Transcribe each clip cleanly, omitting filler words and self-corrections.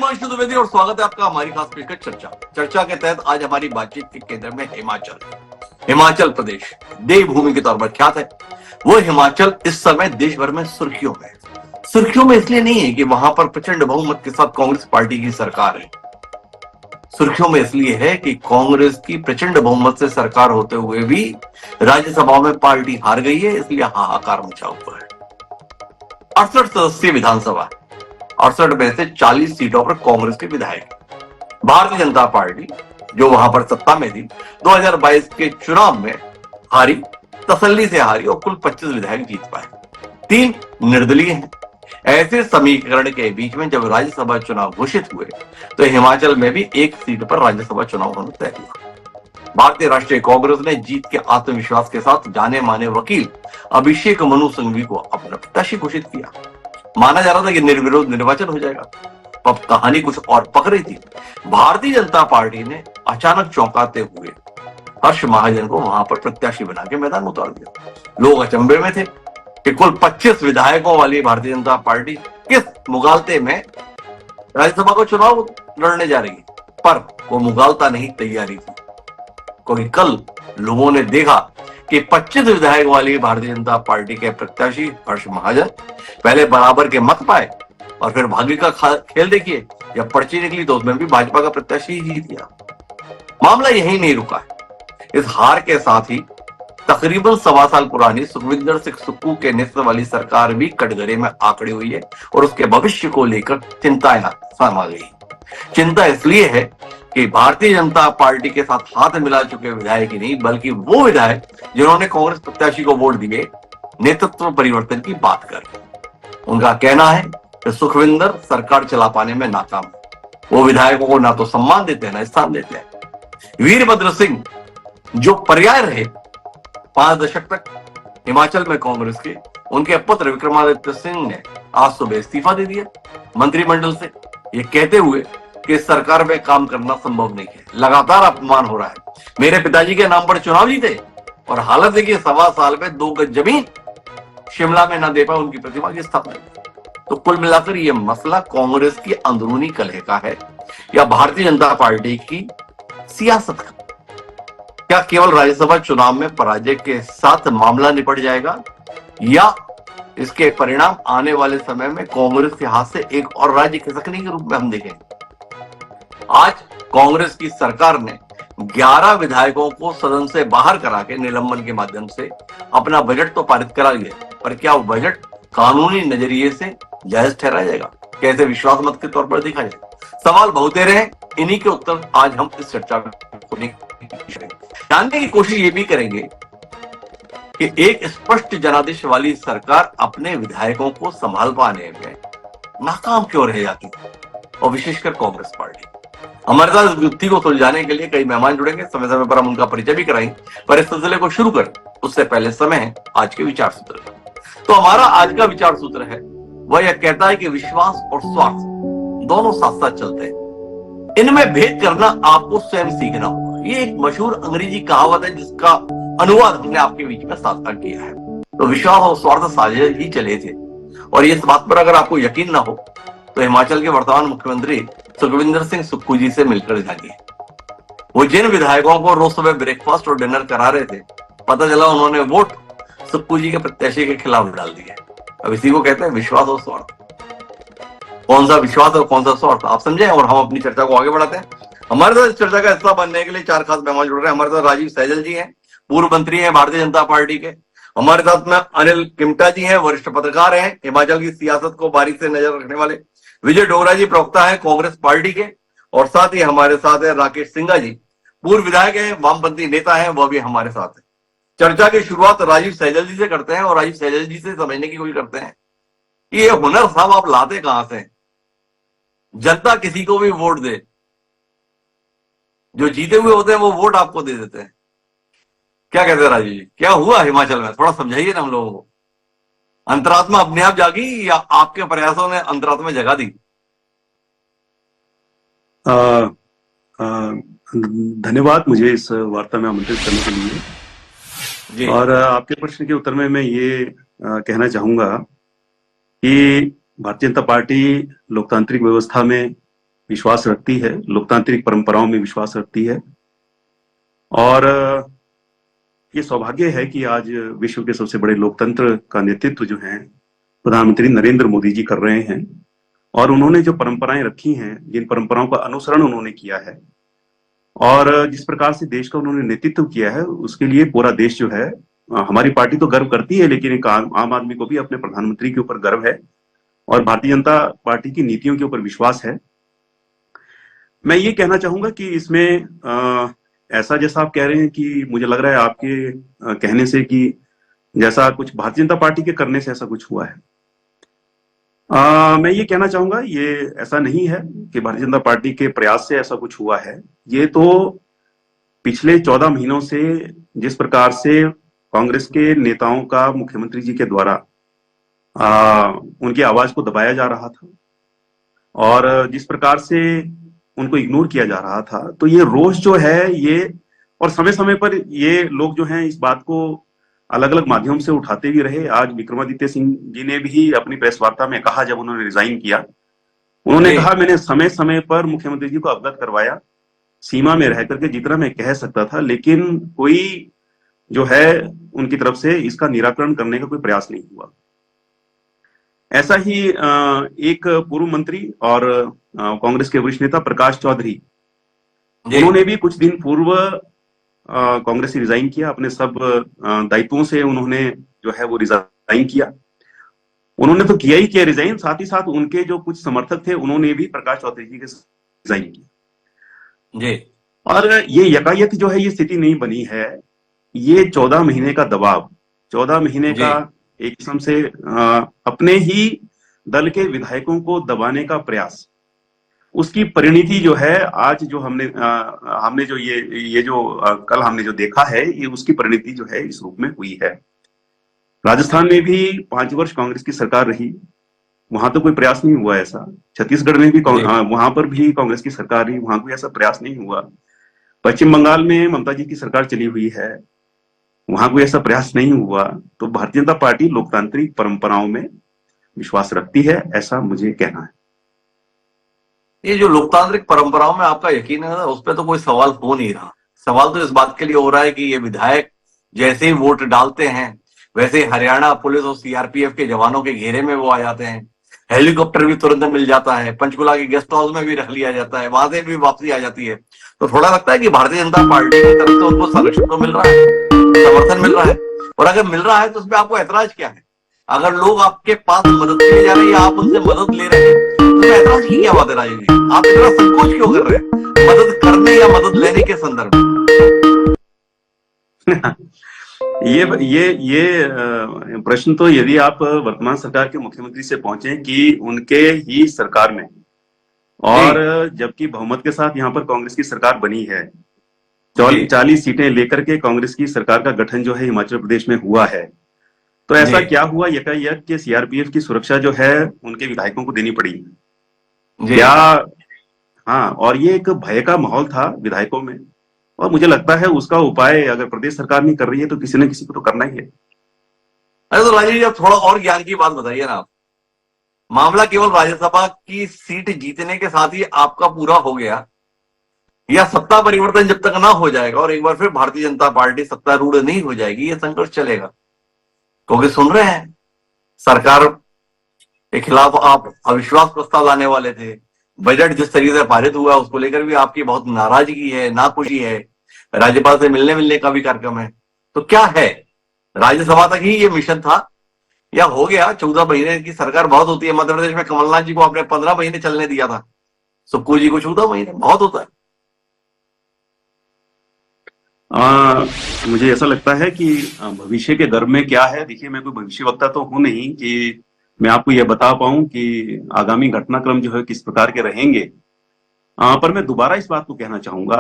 हिमांशु द्विवेदी और स्वागत है आपका हमारी खास क्रिकेट चर्चा के तहत आज हमारी बातचीत के केंद्र में हिमाचल प्रदेश देवभूमि के तौर पर ख्यात है। वो हिमाचल इस समय देश भर में सुर्खियों में इसलिए नहीं है कि वहां पर प्रचंड बहुमत के साथ कांग्रेस पार्टी की सरकार है। सुर्खियों में इसलिए है कि कांग्रेस की प्रचंड बहुमत से सरकार होते हुए भी राज्यसभा में पार्टी हार गई है, इसलिए हाहाकार मचा हुआ है। 68 सदस्यीय विधानसभा, 68 में से 40 सीटों पर कांग्रेस के विधायक। भारतीय जनता पार्टी जो वहां पर सत्ता में थी 2022 के चुनाव में हारी, तसल्ली से हारी और कुल 25 विधायक जीत पाए, 3 निर्दलीय हैं। ऐसे समीकरण के बीच में जब राज्यसभा चुनाव घोषित हुए तो हिमाचल में भी एक सीट पर राज्यसभा चुनाव होना तय हुआ। भारतीय राष्ट्रीय कांग्रेस ने जीत के आत्मविश्वास के साथ जाने माने वकील अभिषेक मनु सिंघवी को अपना प्रत्याशी घोषित किया। माना जा रहा था कि निर्विरोध निर्वाचन हो जाएगा। अब कहानी कुछ और पक रही थी। भारतीय जनता पार्टी ने अचानक चौंकाते हुए हर्ष महाजन को वहां पर प्रत्याशी बना के मैदान में उतार दिया। लोग अचंभे में थे कि कुल 25 विधायकों वाली भारतीय जनता पार्टी किस मुगालते में राज्यसभा को चुनाव लड़ने जा रही है, पर वो मुगालता नहीं, तैयारी थी। क्योंकि कल लोगों ने देखा कि 25 विधायक वाली भारतीय जनता पार्टी के प्रत्याशी हर्ष महाजन पहले बराबर के मत पाए और फिर भाग्य का खेल देखिए, जब पर्ची निकली तो उसमें भी भाजपा का प्रत्याशी ही जीत गया। मामला यही नहीं रुका है। इस हार के साथ ही तकरीबन 1.25 साल पुरानी सुखविंदर सिंह सुक्खू के नेतृत्व वाली सरकार भी कटघरे में आकड़ी हुई है और उसके भविष्य को लेकर चिंताएं समा गई। चिंता इसलिए है कि भारतीय जनता पार्टी के साथ हाथ मिला चुके विधायक ही नहीं, बल्कि वो विधायक जिन्होंने कांग्रेस प्रत्याशी को वोट दिए, नेतृत्व परिवर्तन की बात कर। उनका कहना है कि सुखविंदर सरकार चला पाने में नाकाम। वो विधायकों को ना तो सम्मान देते हैं ना स्थान देते हैं। वीरभद्र सिंह जो पर्याय रहे 5 दशक तक हिमाचल में कांग्रेस के, उनके पुत्र विक्रमादित्य सिंह ने आज सुबह इस्तीफा दे दिया मंत्रिमंडल से, ये कहते हुए कि सरकार में काम करना संभव नहीं है। लगातार अपमान हो रहा है। मेरे पिताजी के नाम पर चुनाव जीते और हालत देखिए, 1.25 साल में 2 गज जमीन शिमला में ना दे पाए उनकी प्रतिमा की स्थापना। तो कुल मिलाकर ये मसला कांग्रेस की अंदरूनी कलह का है या भारतीय जनता पार्टी की सियासत का? क्या केवल राज्यसभा चुनाव में पराजय के साथ मामला निपट जाएगा या इसके परिणाम आने वाले समय में कांग्रेस के हाथ से एक और राज्य खिसकने के रूप में हम देखेंगे? आज कांग्रेस की सरकार ने 11 विधायकों को सदन से बाहर करा के निलंबन के माध्यम से अपना बजट तो पारित करा लिया, पर क्या वो बजट कानूनी नजरिए से जायज ठहराया जाएगा? कैसे विश्वास मत के तौर पर देखा जाए? सवाल बहुत रहे, इन्हीं के उत्तर आज हम इस चर्चा में जानने की कोशिश ये भी करेंगे कि एक स्पष्ट जनादेश वाली सरकार अपने विधायकों को संभाल पाने में नाकाम क्यों रह जाती है, और विशेषकर कांग्रेस पार्टी। हमारे साथ इस युक्ति को सुलझाने के लिए कई मेहमान जुड़ेंगे, समय समय पर हम उनका परिचय भी कराएंगे। पर इस सिलसिले को शुरू करें उससे पहले समय है आज के विचार सूत्र का। तो हमारा आज का विचार सूत्र है, वह यह कहता है कि विश्वास और स्वार्थ दोनों साथ साथ चलते हैं। इनमें भेद करना आपको स्वयं सीखना होगा। ये एक मशहूर अंग्रेजी कहावत है जिसका अनुवाद हमने आपके बीच में साझा किया है। तो विश्वास और स्वार्थ साझे ही चले थे, और इस बात पर अगर आपको यकीन ना हो तो हिमाचल के वर्तमान मुख्यमंत्री सुखविंदर सिंह सुक्खू जी से मिलकर जानिए। वो जिन विधायकों को रोज सुबह ब्रेकफास्ट और डिनर करा रहे थे, पता चला उन्होंने वोट सुक्खू जी के प्रत्याशी के खिलाफ डाल दिए। अब इसी को कहते हैं विश्वास और स्वार्थ। कौन सा विश्वास और कौन सा स्वार्थ, आप समझे, और हम अपनी चर्चा को आगे बढ़ाते हैं। हमारे साथ इस चर्चा का हिस्सा बनने के लिए 4 खास मेहमान जुड़ रहे हैं। हमारे साथ राजीव सहजल जी हैं, पूर्व मंत्री हैं भारतीय जनता पार्टी के। हमारे साथ में अनिल किमटा जी हैं, वरिष्ठ पत्रकार हैं, हिमाचल की सियासत को बारीक से नजर रखने वाले। विजय डोगरा जी प्रवक्ता है कांग्रेस पार्टी के, और साथ ही हमारे साथ है राकेश सिंघा जी, पूर्व विधायक है, वामपंथी नेता है, वह भी हमारे साथ है। चर्चा की शुरुआत राजीव सहजल जी से करते हैं और राजीव सहजल जी से समझने की कोशिश करते हैं कि ये हुनर साहब आप लाते कहां से? जनता किसी को भी वोट दे, जो जीते हुए होते हैं वो वोट आपको दे देते हैं। क्या कहते हैं राजीव जी, क्या हुआ हिमाचल में? थोड़ा समझाइए ना हम लोगों को। अंतरात्मा अपने आप जागी या आपके प्रयासों ने अंतरात्मा जगा दी? धन्यवाद मुझे इस वार्ता में आमंत्रित करने के लिए जी। और आपके प्रश्न के उत्तर में मैं ये कहना चाहूंगा कि भारतीय जनता पार्टी लोकतांत्रिक व्यवस्था में विश्वास रखती है, लोकतांत्रिक परंपराओं में विश्वास रखती है। और ये सौभाग्य है कि आज विश्व के सबसे बड़े लोकतंत्र का नेतृत्व जो है प्रधानमंत्री नरेंद्र मोदी जी कर रहे हैं। और उन्होंने जो परंपराएं रखी हैं, जिन परंपराओं का अनुसरण उन्होंने किया है और जिस प्रकार से देश का उन्होंने नेतृत्व किया है, उसके लिए पूरा देश जो है, हमारी पार्टी तो गर्व करती है, लेकिन एक आम आदमी को भी अपने प्रधानमंत्री के ऊपर गर्व है और भारतीय जनता पार्टी की नीतियों के ऊपर विश्वास है। मैं ये कहना चाहूंगा कि इसमें ऐसा जैसा आप कह रहे हैं कि मुझे लग रहा है आपके कहने से कि जैसा कुछ भारतीय जनता पार्टी के करने से ऐसा कुछ हुआ है। मैं ये कहना चाहूंगा ये ऐसा नहीं है कि भारतीय जनता पार्टी के प्रयास से ऐसा कुछ हुआ है। ये तो पिछले 14 महीनों से जिस प्रकार से कांग्रेस के नेताओं का मुख्यमंत्री जी के द्वारा उनकी आवाज को दबाया जा रहा था और जिस प्रकार से उनको इग्नोर किया जा रहा था, तो ये रोष जो है ये, और समय समय पर ये लोग जो हैं इस बात को अलग अलग माध्यम से उठाते भी रहे। आज विक्रमादित्य सिंह जी ने भी अपनी प्रेस वार्ता में कहा, जब उन्होंने रिजाइन किया, उन्होंने कहा मैंने समय समय पर मुख्यमंत्री जी को अवगत करवाया, सीमा में रह करके जितना मैं कह सकता था, लेकिन कोई जो है उनकी तरफ से इसका निराकरण करने का कोई प्रयास नहीं हुआ। ऐसा ही एक पूर्व मंत्री और कांग्रेस के वरिष्ठ नेता प्रकाश चौधरी, उन्होंने भी कुछ दिन पूर्व कांग्रेस से रिजाइन किया, अपने सब दायित्वों से उन्होंने जो है वो रिजाइन किया। उन्होंने तो किया ही किया रिजाइन, साथ ही साथ उनके जो कुछ समर्थक थे उन्होंने भी प्रकाश चौधरी जी के रिजाइन किया जी। और ये यकायक जो है ये स्थिति नहीं बनी है, ये 14 महीने का दबाव, 14 महीने का एक किस्म से अपने ही दल के विधायकों को दबाने का प्रयास, उसकी परिणति जो है आज जो हमने जो ये जो कल हमने जो देखा है, ये उसकी परिणति जो है इस रूप में हुई है। राजस्थान में भी 5 वर्ष कांग्रेस की सरकार रही, वहां तो कोई प्रयास नहीं हुआ ऐसा। छत्तीसगढ़ में भी वहां पर भी कांग्रेस की सरकार रही, वहां कोई ऐसा प्रयास नहीं हुआ। पश्चिम बंगाल में ममता जी की सरकार चली हुई है, वहां कोई ऐसा प्रयास नहीं हुआ। तो भारतीय जनता पार्टी लोकतांत्रिक परंपराओं में विश्वास रखती है, ऐसा मुझे कहना है। ये जो लोकतांत्रिक परंपराओं में आपका यकीन है, उस पर तो कोई सवाल हो नहीं रहा। सवाल तो इस बात के लिए हो रहा है कि ये विधायक जैसे ही वोट डालते हैं वैसे हरियाणा पुलिस और सीआरपीएफ के जवानों के घेरे में वो आ जाते हैं, हेलीकॉप्टर भी तुरंत मिल जाता है, पंचकुला के गेस्ट हाउस में भी रख लिया जाता है, वहां से भी वापसी आ जाती है। तो थोड़ा लगता है कि भारतीय जनता पार्टी की तरफ से उनको संरक्षण तो मिल रहा है, समर्थन मिल रहा है, और अगर मिल रहा है तो उसमें आपको ऐतराज क्या है? अगर लोग आपके पास मदद के लिए जा रहे हैं या आप उनसे मदद ले रहे हैं, तो ऐतराज की क्या बात है राजीव जी? आप इतना संकोच क्यों कर रहे हैं मदद करने या मदद लेने के संदर्भ में? ये प्रश्न तो यदि आप वर्तमान सरकार के मुख्यमंत्री से पहुंचे कि उनके ही सरकार में, और जबकि बहुमत के साथ यहाँ पर कांग्रेस की सरकार बनी है, 40 सीटें लेकर के कांग्रेस की सरकार का गठन जो है हिमाचल प्रदेश में हुआ है, तो ऐसा क्या हुआ यकायक कि सीआरपीएफ की सुरक्षा जो है उनके विधायकों को देनी पड़ी क्या? हाँ, और ये एक भय का माहौल था विधायकों में, और मुझे लगता है उसका उपाय अगर प्रदेश सरकार नहीं कर रही है तो किसी न किसी को तो करना ही है। अरे तो राजीव जी, आप थोड़ा और ज्ञान की बात बताइए ना। मामला केवल राज्यसभा की सीट जीतने के साथ ही आपका पूरा हो गया, या सत्ता परिवर्तन जब तक ना हो जाएगा और एक बार फिर भारतीय जनता पार्टी सत्तारूढ़ नहीं हो जाएगी, ये संघर्ष चलेगा? क्योंकि सुन रहे हैं सरकार के खिलाफ आप अविश्वास प्रस्ताव लाने वाले थे, बजट जिस तरीके से पारित हुआ उसको लेकर भी आपकी बहुत नाराजगी है, नाखुशी है, राज्यपाल से मिलने का भी कार्यक्रम है। तो क्या है, राज्यसभा तक ही ये मिशन था या हो गया? 14 महीने की सरकार बहुत होती है। मध्य प्रदेश में कमलनाथ जी को आपने 15 महीने चलने दिया था, सुक्खू जी को 14 महीने बहुत होता है। मुझे ऐसा लगता है कि भविष्य के गर्भ में क्या है, देखिए मैं कोई भविष्यवक्ता तो हूं नहीं कि मैं आपको यह बता पाऊं कि आगामी घटनाक्रम जो है किस प्रकार के रहेंगे। पर मैं दोबारा इस बात को कहना चाहूंगा,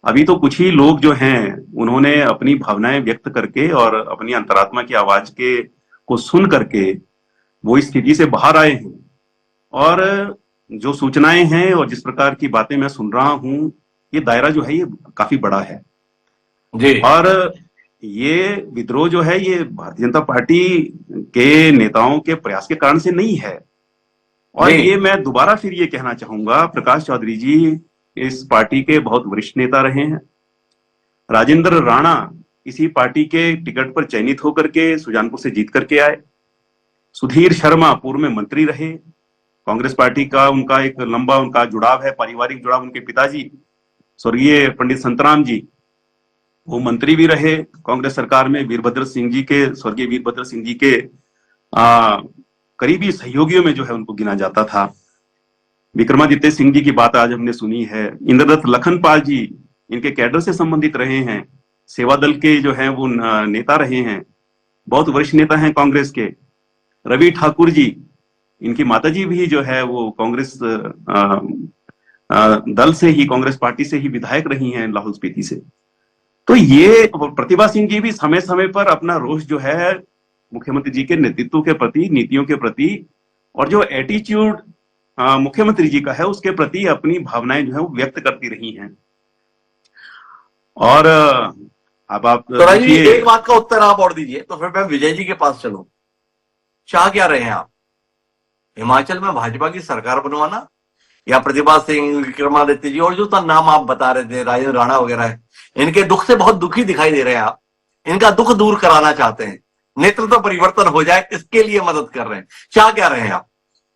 अभी तो कुछ ही लोग जो हैं उन्होंने अपनी भावनाएं व्यक्त करके और अपनी अंतरात्मा की आवाज को सुन करके वो इस स्थिति से बाहर आए हैं, और जो सूचनाएं हैं और जिस प्रकार की बातें मैं सुन रहा हूं, ये दायरा जो है ये काफी बड़ा है जी। और ये विद्रोह जो है ये भारतीय जनता पार्टी के नेताओं के प्रयास के कारण से नहीं है, और जी ये मैं दोबारा फिर ये कहना चाहूंगा, प्रकाश चौधरी जी इस पार्टी के बहुत वरिष्ठ नेता रहे हैं। राजेंद्र राणा इसी पार्टी के टिकट पर चयनित होकर के सुजानपुर से जीत करके आए। सुधीर शर्मा पूर्व में मंत्री रहे। कांग्रेस पार्टी का उनका एक लंबा उनका जुड़ाव है, पारिवारिक जुड़ाव। उनके पिताजी स्वर्गीय पंडित संतराम जी, वो मंत्री भी रहे कांग्रेस सरकार में। वीरभद्र सिंह जी के, स्वर्गीय वीरभद्र सिंह जी के करीबी सहयोगियों में जो है उनको गिना जाता था। विक्रमादित्य सिंह जी की बात आज हमने सुनी है। इंद्रदत्त लखनपाल जी इनके कैडर से संबंधित रहे हैं। सेवा दल के जो है वो नेता रहे हैं, बहुत वरिष्ठ नेता हैं कांग्रेस के। रवि ठाकुर जी, इनकी माताजी भी जो है वो कांग्रेस दल से ही, कांग्रेस पार्टी से ही विधायक रही हैं लाहौल स्पीति से। तो ये प्रतिभा सिंह जी भी समय समय पर अपना रोष जो है मुख्यमंत्री जी के नेतृत्व के प्रति, नीतियों के प्रति, और जो एटीट्यूड मुख्यमंत्री जी का है उसके प्रति अपनी भावनाएं जो है वो व्यक्त करती रही हैं। और अब आप तो राजीव जी, एक बात का उत्तर आप और दीजिए, तो फिर मैं विजय जी के पास चलूं। चाह क्या रहे हैं आप? हिमाचल में भाजपा की सरकार बनवाना, या प्रतिभा सिंह, विक्रमादित्य जी और जो नाम आप बता रहे थे, राजेंद्र राणा वगैरह है, इनके दुख से बहुत दुखी दिखाई दे रहे हैं आप, इनका दुख दूर कराना चाहते हैं, नेतृत्व परिवर्तन हो जाए इसके लिए मदद कर रहे हैं। चाह क्या रहे हैं आप?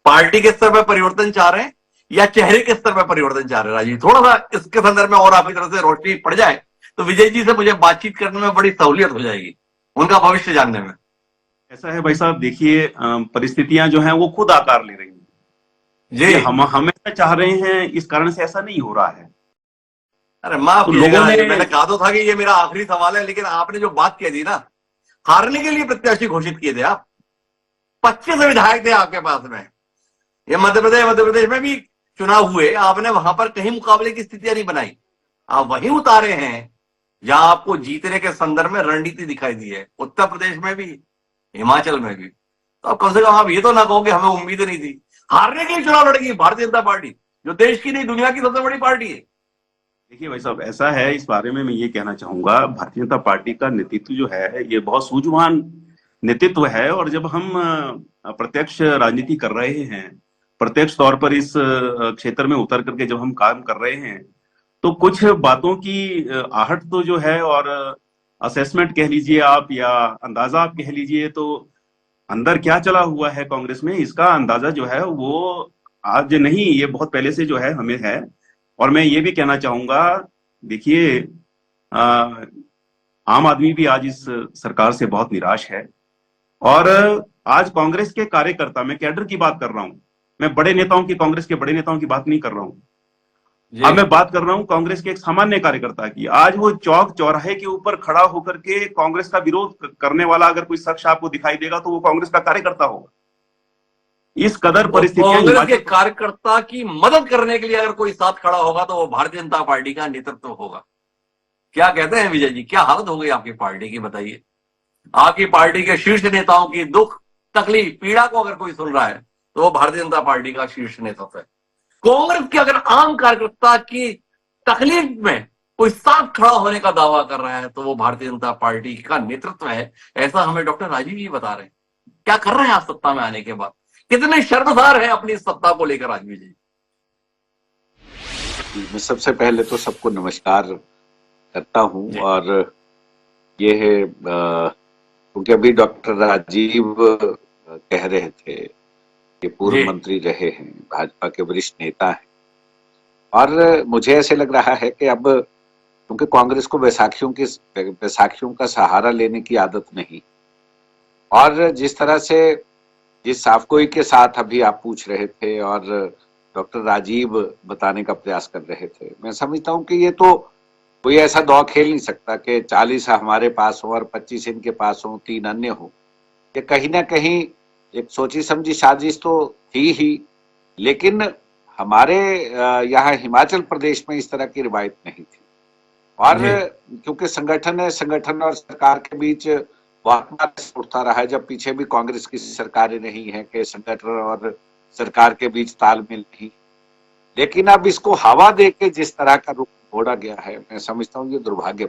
पार्टी के स्तर पर परिवर्तन चाह रहे हैं या चेहरे के स्तर पर परिवर्तन चाह रहे हैं? राजीव, थोड़ा सा इसके संदर्भ में और आपकी तरफ से रोशनी पड़ जाए तो विजय जी से मुझे बातचीत करने में बड़ी सहूलियत हो जाएगी, उनका भविष्य जानने में। ऐसा है भाई साहब, देखिए परिस्थितियां जो हैं वो खुद आकार ले रही हैं जी। ये हम हमेशा चाह रहे हैं, इस कारण से ऐसा नहीं हो रहा है। अरे माफ तो कीजिएगा लोगों राजीव, ने, मैंने कहा तो था कि ये मेरा आखिरी सवाल है, लेकिन आपने जो बात कह दी ना, हारने के लिए प्रत्याशी घोषित किए थे आप। 25 विधायक थे आपके पास में। ये मध्य प्रदेश में भी चुनाव हुए, आपने वहां पर कहीं मुकाबले की स्थितियां नहीं बनाई। आप वहीं उतारे हैं जहां आपको जीतने के संदर्भ में रणनीति दिखाई दी है, उत्तर प्रदेश में भी, हिमाचल में भी। तो अब कम से कम आप ये तो ना कहो कि हमें उम्मीद नहीं थी। हारने के लिए चुनाव लड़ेगी भारतीय जनता पार्टी, जो देश की नहीं दुनिया की सबसे बड़ी पार्टी है। देखिए भाई साहब, ऐसा है, इस बारे में मैं ये कहना चाहूंगा, भारतीय जनता पार्टी का नेतृत्व जो है ये बहुत सूझवान नेतृत्व है। और जब हम प्रत्यक्ष राजनीति कर रहे हैं, प्रत्यक्ष तौर पर इस क्षेत्र में उतर करके जब हम काम कर रहे हैं, तो कुछ बातों की आहट तो जो है, और असेसमेंट कह लीजिए आप या अंदाजा आप कह लीजिए, तो अंदर क्या चला हुआ है कांग्रेस में इसका अंदाजा जो है वो आज नहीं, ये बहुत पहले से जो है हमें है। और मैं ये भी कहना चाहूंगा, देखिए आम आदमी भी आज इस सरकार से बहुत निराश है। और आज कांग्रेस के कार्यकर्ता, मैं कैडर की बात कर रहा हूं, मैं बड़े नेताओं की, कांग्रेस के बड़े नेताओं की बात नहीं कर रहा हूं। अब मैं बात कर रहा हूं कांग्रेस के एक सामान्य कार्यकर्ता की। आज वो चौक चौराहे के ऊपर खड़ा होकर के कांग्रेस का विरोध करने वाला अगर कोई शख्स आपको दिखाई देगा तो वो कांग्रेस का कार्यकर्ता होगा। इस कदर परिस्थितियां कांग्रेस के कार्यकर्ता की मदद करने के लिए अगर कोई साथ खड़ा होगा तो वो भारतीय जनता पार्टी का नेतृत्व होगा। क्या कहते हैं विजय जी, क्या हालत हो गई आपकी पार्टी की, बताइए। आपकी पार्टी के शीर्ष नेताओं की दुख, तकलीफ, पीड़ा को अगर कोई सुन रहा है तो वो भारतीय जनता पार्टी का शीर्ष नेतृत्व है। कांग्रेस के अगर आम कार्यकर्ता की तकलीफ में कोई साथ खड़ा होने का दावा कर रहा है तो वो भारतीय जनता पार्टी का नेतृत्व है, ऐसा हमें डॉक्टर राजीव जी बता रहे हैं। क्या कर रहे हैं आप सत्ता में आने के बाद? कितने शर्मसार हैं अपनी सत्ता को लेकर राजीव जी? मैं सबसे पहले तो सबको नमस्कार करता हूं। और ये है क्योंकि अभी डॉक्टर राजीव कह रहे थे कि पूर्व मंत्री रहे हैं, भाजपा के वरिष्ठ नेता हैं, और मुझे ऐसे लग रहा है कि अब क्योंकि कांग्रेस को बैसाखियों का सहारा लेने की आदत नहीं, और जिस तरह से जिस साफगोई के साथ अभी आप पूछ रहे थे और डॉक्टर राजीव बताने का प्रयास कर रहे थे, मैं समझता हूं कि ये तो कोई ऐसा दौर खेल नहीं सकता कि 40 हमारे पास हो और 25 इनके पास हो, 3 अन्य हो। ये कहीं ना कहीं एक सोची समझी साजिश तो थी ही, लेकिन हमारे यहाँ हिमाचल प्रदेश में इस तरह की रिवायत नहीं थी। और क्योंकि संगठन है, संगठन और सरकार के बीच बहुत उठता रहा है, जब पीछे भी कांग्रेस की सरकारें नहीं है कि संगठन और सरकार के बीच तालमेल नहीं। लेकिन अब इसको हवा दे के जिस तरह का रुख मोड़ा गया है, मैं समझता हूँ ये दुर्भाग्य।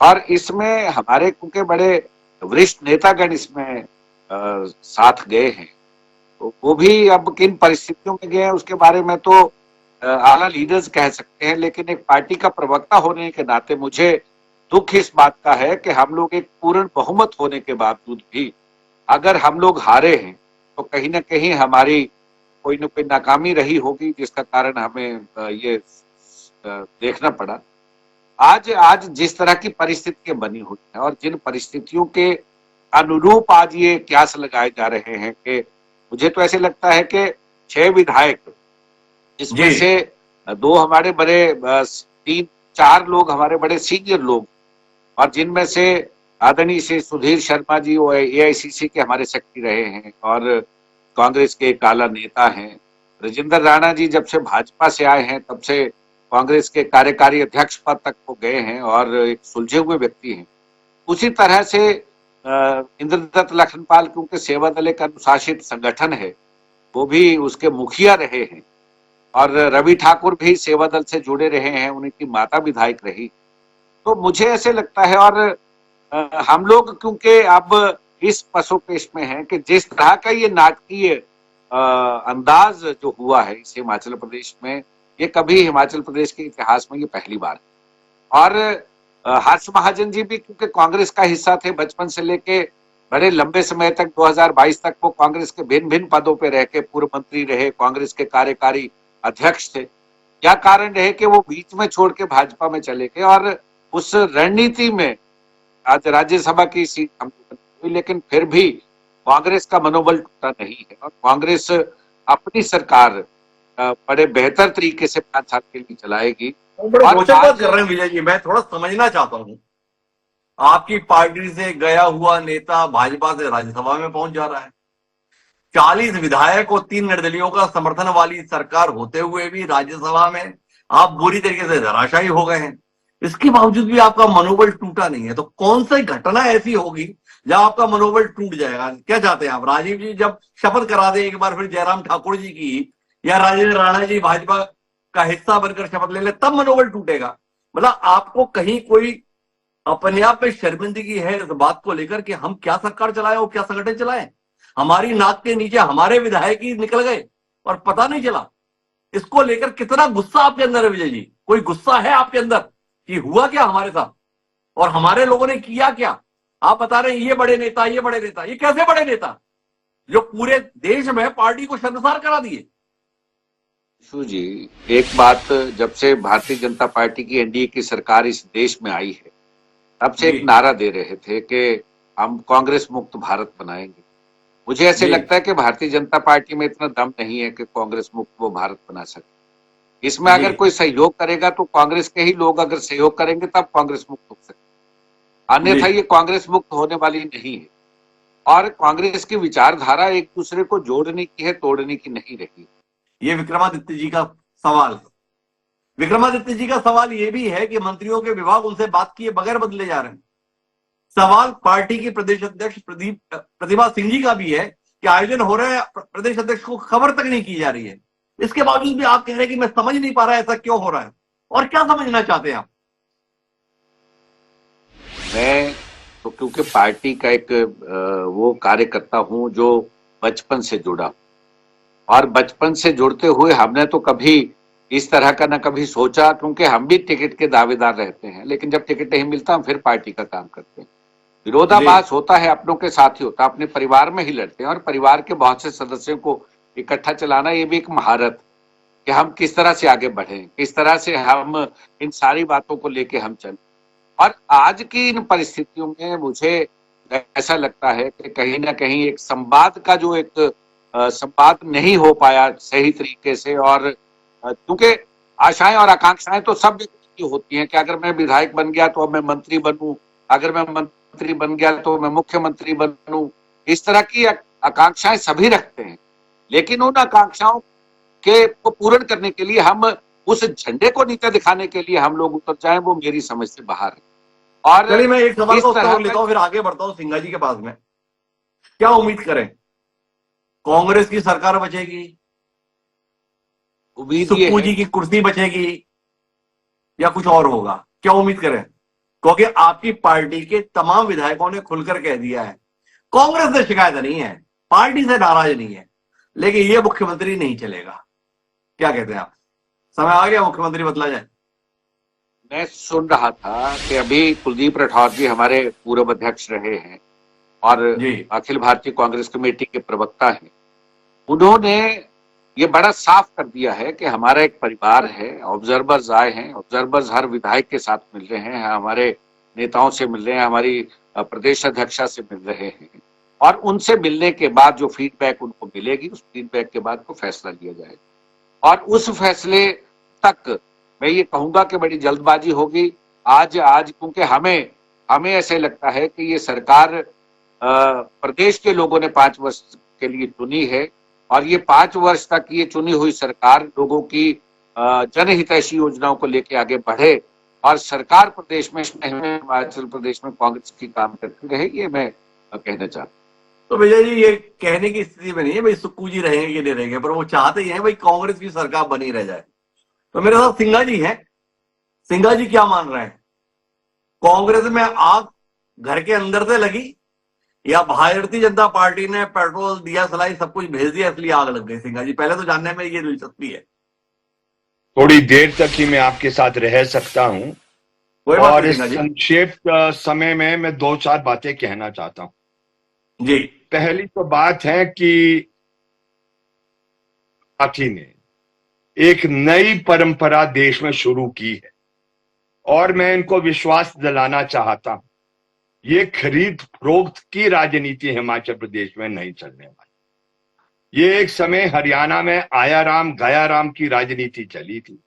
और इसमें हमारे क्योंकि बड़े वरिष्ठ नेतागण इसमें साथ गए हैं, वो भी अब किन परिस्थितियों में गए हैं उसके बारे में तो आला लीडर्स कह सकते हैं, लेकिन एक पार्टी का प्रवक्ता होने के नाते मुझे दुख इस बात का है कि हम लोग एक पूर्ण बहुमत होने के बावजूद भी अगर हम लोग हारे हैं तो कहीं ना कहीं हमारी कोई न कोई नाकामी रही होगी, जिसका कारण हमें ये देखना पड़ा। आज आज जिस तरह की परिस्थितियां बनी हुई हैं और जिन परिस्थितियों के अनुरूप आज ये क्यास लगाए जा रहे हैं कि मुझे तो ऐसे लगता है कि 6 विधायक, इसमें जी। से 2 हमारे बड़े 3-4 लोग हमारे बड़े सीनियर लोग, और जिनमें से आदरणीय श्री सुधीर शर्मा जी वो एआईसीसी के हमारे सेक्रेटरी रहे हैं और कांग्रेस के एक आला नेता हैं। राजेंद्र राणा जी जब से भाजपा से आए हैं तब से कांग्रेस के कार्यकारी अध्यक्ष पद तक वो गए हैं और एक सुलझे हुए व्यक्ति हैं। उसी तरह से इंद्रदत्त लखनपाल, क्योंकि सेवा दल एक अनुशासित संगठन है, वो भी उसके मुखिया रहे हैं, और रवि ठाकुर भी सेवा दल से जुड़े रहे हैं, उनकी माता विधायक रही। तो मुझे ऐसे लगता है, और हम लोग क्योंकि अब इस पसोपेश में हैं कि जिस तरह का ये नाटकीय अंदाज जो हुआ है इस हिमाचल प्रदेश में, ये कभी हिमाचल प्रदेश के इतिहास में ये पहली बार है। और हर्ष महाजन जी भी क्योंकि कांग्रेस का हिस्सा थे बचपन से लेके बड़े लंबे समय तक 2022 तक वो कांग्रेस के भिन्न भिन्न पदों पे रह के पूर्व मंत्री रहे, कांग्रेस के कार्यकारी अध्यक्ष थे। क्या कारण रहे कि वो बीच में छोड़ के भाजपा में चले गए, और उस रणनीति में आज राज्यसभा की सीट हम हुई, लेकिन फिर भी कांग्रेस का मनोबल टूटा नहीं है और कांग्रेस अपनी सरकार बड़े बेहतर तरीके से 5 साल के लिए चलाएगी। बड़े रोचक बात कर रहे हैं विजय जी, मैं थोड़ा समझना चाहता हूँ। आपकी पार्टी से गया हुआ नेता भाजपा से राज्यसभा में पहुंच जा रहा है, 40 विधायक और 3 निर्दलीयों का समर्थन वाली सरकार होते हुए भी राज्यसभा में आप बुरी तरीके से धराशायी हो गए हैं। इसके बावजूद भी आपका मनोबल टूटा नहीं है, तो कौन सी घटना ऐसी होगी जब आपका मनोबल टूट जाएगा? क्या चाहते हैं आप? राजीव जी जब शपथ करा दे एक बार फिर जयराम ठाकुर जी की, या राजेंद्र राणा जी भाजपा का हिस्सा बनकर शपथ ले ले, तब मनोबल टूटेगा? मतलब आपको कहीं कोई अपने आप में शर्मिंदगी है इस बात को लेकर कि हम क्या सरकार चलाए और क्या संगठन चलाए? हमारी नाक के नीचे हमारे विधायक ही निकल गए और पता नहीं चला। इसको लेकर कितना गुस्सा आपके अंदर है विजय जी? कोई गुस्सा है आपके अंदर कि हुआ क्या हमारे साथ और हमारे लोगों ने किया क्या? आप बता रहे हैं ये बड़े नेता, ये बड़े नेता, ये कैसे बड़े नेता जो पूरे देश में पार्टी को शर्मसार करा दिए? जी, एक बात, जब से भारतीय जनता पार्टी की एनडीए की सरकार इस देश में आई है तब से एक नारा दे रहे थे कि हम कांग्रेस मुक्त भारत बनाएंगे। मुझे ऐसे लगता है कि भारतीय जनता पार्टी में इतना दम नहीं है कि कांग्रेस मुक्त वो भारत बना सके। इसमें अगर कोई सहयोग करेगा तो कांग्रेस के ही लोग अगर सहयोग करेंगे तब कांग्रेस मुक्त हो सकती, अन्यथा ये कांग्रेस मुक्त होने वाली नहीं है। और कांग्रेस की विचारधारा एक दूसरे को जोड़ने की है, तोड़ने की नहीं रही। ये विक्रमादित्य जी का सवाल है। विक्रमादित्य जी का सवाल ये भी है कि मंत्रियों के विभाग उनसे बात किए बगैर बदले जा रहे हैं। सवाल पार्टी की प्रदेश अध्यक्ष प्रतिभा सिंह जी का भी है कि आयोजन हो रहा है, प्रदेश अध्यक्ष को खबर तक नहीं की जा रही है। इसके बावजूद भी आप कह रहे हैं कि मैं समझ नहीं पा रहा ऐसा क्यों हो रहा है, और क्या समझना चाहते हैं आप? मैं तो क्योंकि पार्टी का एक वो कार्यकर्ता हूं जो बचपन से जुड़ा, और बचपन से जुड़ते हुए हमने तो कभी इस तरह का ना कभी सोचा, क्योंकि हम भी टिकट के दावेदार रहते हैं, लेकिन जब टिकट नहीं मिलता हम फिर पार्टी का काम करते हैं। विरोधाभास होता है, अपनों के साथ ही होता है, अपने परिवार में ही लड़ते हैं, और परिवार के बहुत से सदस्यों को इकट्ठा चलाना ये भी एक महारत कि हम किस तरह से आगे बढ़े, किस तरह से हम इन सारी बातों को लेके हम चले। और आज की इन परिस्थितियों में मुझे ऐसा लगता है कि कहीं ना कहीं एक संवाद का जो एक संवाद नहीं हो पाया सही तरीके से, और क्योंकि आशाएं और आकांक्षाएं तो सब व्यक्ति की होती हैं कि अगर मैं विधायक बन गया तो अब मैं मंत्री बनूं, अगर मैं मंत्री बन गया तो मैं मुख्यमंत्री बनूं, इस तरह की आकांक्षाएं सभी रखते हैं। लेकिन उन आकांक्षाओं के को पूर्ण करने के लिए हम उस झंडे को नीचे दिखाने के लिए हम लोग उतर जाएं, वो मेरी समझ से बाहर है। और चलिए मैं एक सवाल का उत्तर लेता हूं, फिर आगे बढ़ता हूं सिंघा जी के पास में। क्या उम्मीद करें, कांग्रेस की सरकार बचेगी, सुप्पू जी की कुर्सी बचेगी, या कुछ और होगा? क्या उम्मीद करें? क्योंकि आपकी पार्टी के तमाम विधायकों ने खुलकर कह दिया है कांग्रेस से शिकायत नहीं है, पार्टी से नाराज नहीं है, लेकिन ये मुख्यमंत्री नहीं चलेगा। क्या कहते हैं आप? समय आ गया मुख्यमंत्री बदला जाए। मैं सुन रहा था कि अभी कुलदीप राठौर जी हमारे पूर्व अध्यक्ष रहे हैं और जी अखिल भारतीय कांग्रेस कमेटी के प्रवक्ता हैं। उन्होंने ये बड़ा साफ कर दिया है कि हमारा एक परिवार है, ऑब्जर्वर्स आए हैं, ऑब्जर्वर्स हर विधायक के साथ मिल रहे हैं, हमारे नेताओं से मिल रहे हैं, हमारी प्रदेश अध्यक्षा से मिल रहे हैं और उनसे मिलने के बाद जो फीडबैक उनको मिलेगी उस फीडबैक के बाद को फैसला लिया जाएगा और उस फैसले तक मैं ये कहूंगा कि बड़ी जल्दबाजी होगी आज क्योंकि हमें ऐसे लगता है कि ये सरकार प्रदेश के लोगों ने 5 वर्ष के लिए चुनी है और ये 5 वर्ष तक ये चुनी हुई सरकार लोगों की जनहितैषी योजनाओं को लेकर आगे बढ़े और सरकार प्रदेश में हिमाचल प्रदेश में कांग्रेस की काम करती रहे, ये मैं कहना चाहता हूँ। तो विजय जी, ये कहने की स्थिति में नहीं है भाई सुक्कू जी रहेंगे कि नहीं रहेंगे, पर वो चाहते ही हैं भाई कांग्रेस की सरकार बनी रह जाए। तो मेरे साथ सिंघा जी हैं। सिंघा जी क्या मान रहे हैं? कांग्रेस में आग घर के अंदर से लगी या भारतीय जनता पार्टी ने पेट्रोल दिया, सलाई सब कुछ भेज दिया इसलिए आग लग गई? सिंघा जी, पहले तो जानने में ये दिलचस्पी है। थोड़ी देर तक ही मैं आपके साथ रह सकता हूं कोई बात और नहीं इस सिंघा जी। संक्षिप्त समय में मैं 2-4 बातें कहना चाहता हूं। जी पहली तो बात है कि पार्टी ने एक नई परंपरा देश में शुरू की है और मैं इनको विश्वास दिलाना चाहता हूं, ये खरीद फरोख्त की राजनीति हिमाचल प्रदेश में नहीं चलने वाली। ये एक समय हरियाणा में आया राम गया राम की राजनीति चली थी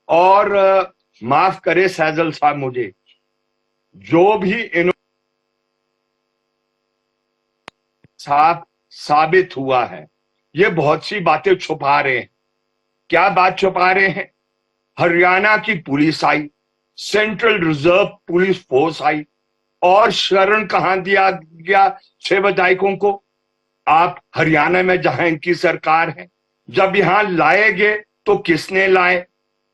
और माफ करे सैजल साहब मुझे, जो भी इन साफ साबित हुआ है ये बहुत सी बातें छुपा रहे हैं। क्या बात छुपा रहे हैं? हरियाणा की पुलिस आई, सेंट्रल रिजर्व पुलिस फोर्स आई और शरण कहां दिया गया 6 विधायकों को? आप हरियाणा में जहां इनकी सरकार है, जब यहां लाए गए तो किसने लाए?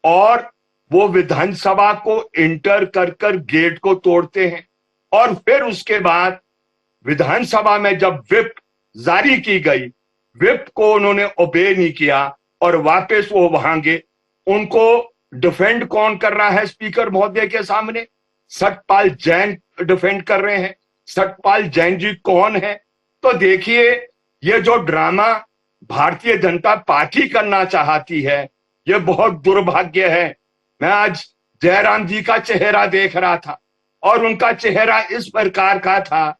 और वो विधानसभा को इंटर कर गेट को तोड़ते हैं और फिर उसके बाद विधानसभा में जब व्हिप जारी की गई, व्हिप को उन्होंने ओबे नहीं किया और वापस वो वहां गए। उनको डिफेंड कौन कर रहा है स्पीकर महोदय के सामने? सतपाल जैन डिफेंड कर रहे हैं। सतपाल जैन जी कौन है? तो देखिए, ये जो ड्रामा भारतीय जनता पार्टी करना चाहती है ये बहुत दुर्भाग्य है। मैं आज जयराम जी का चेहरा देख रहा था और उनका चेहरा इस प्रकार का था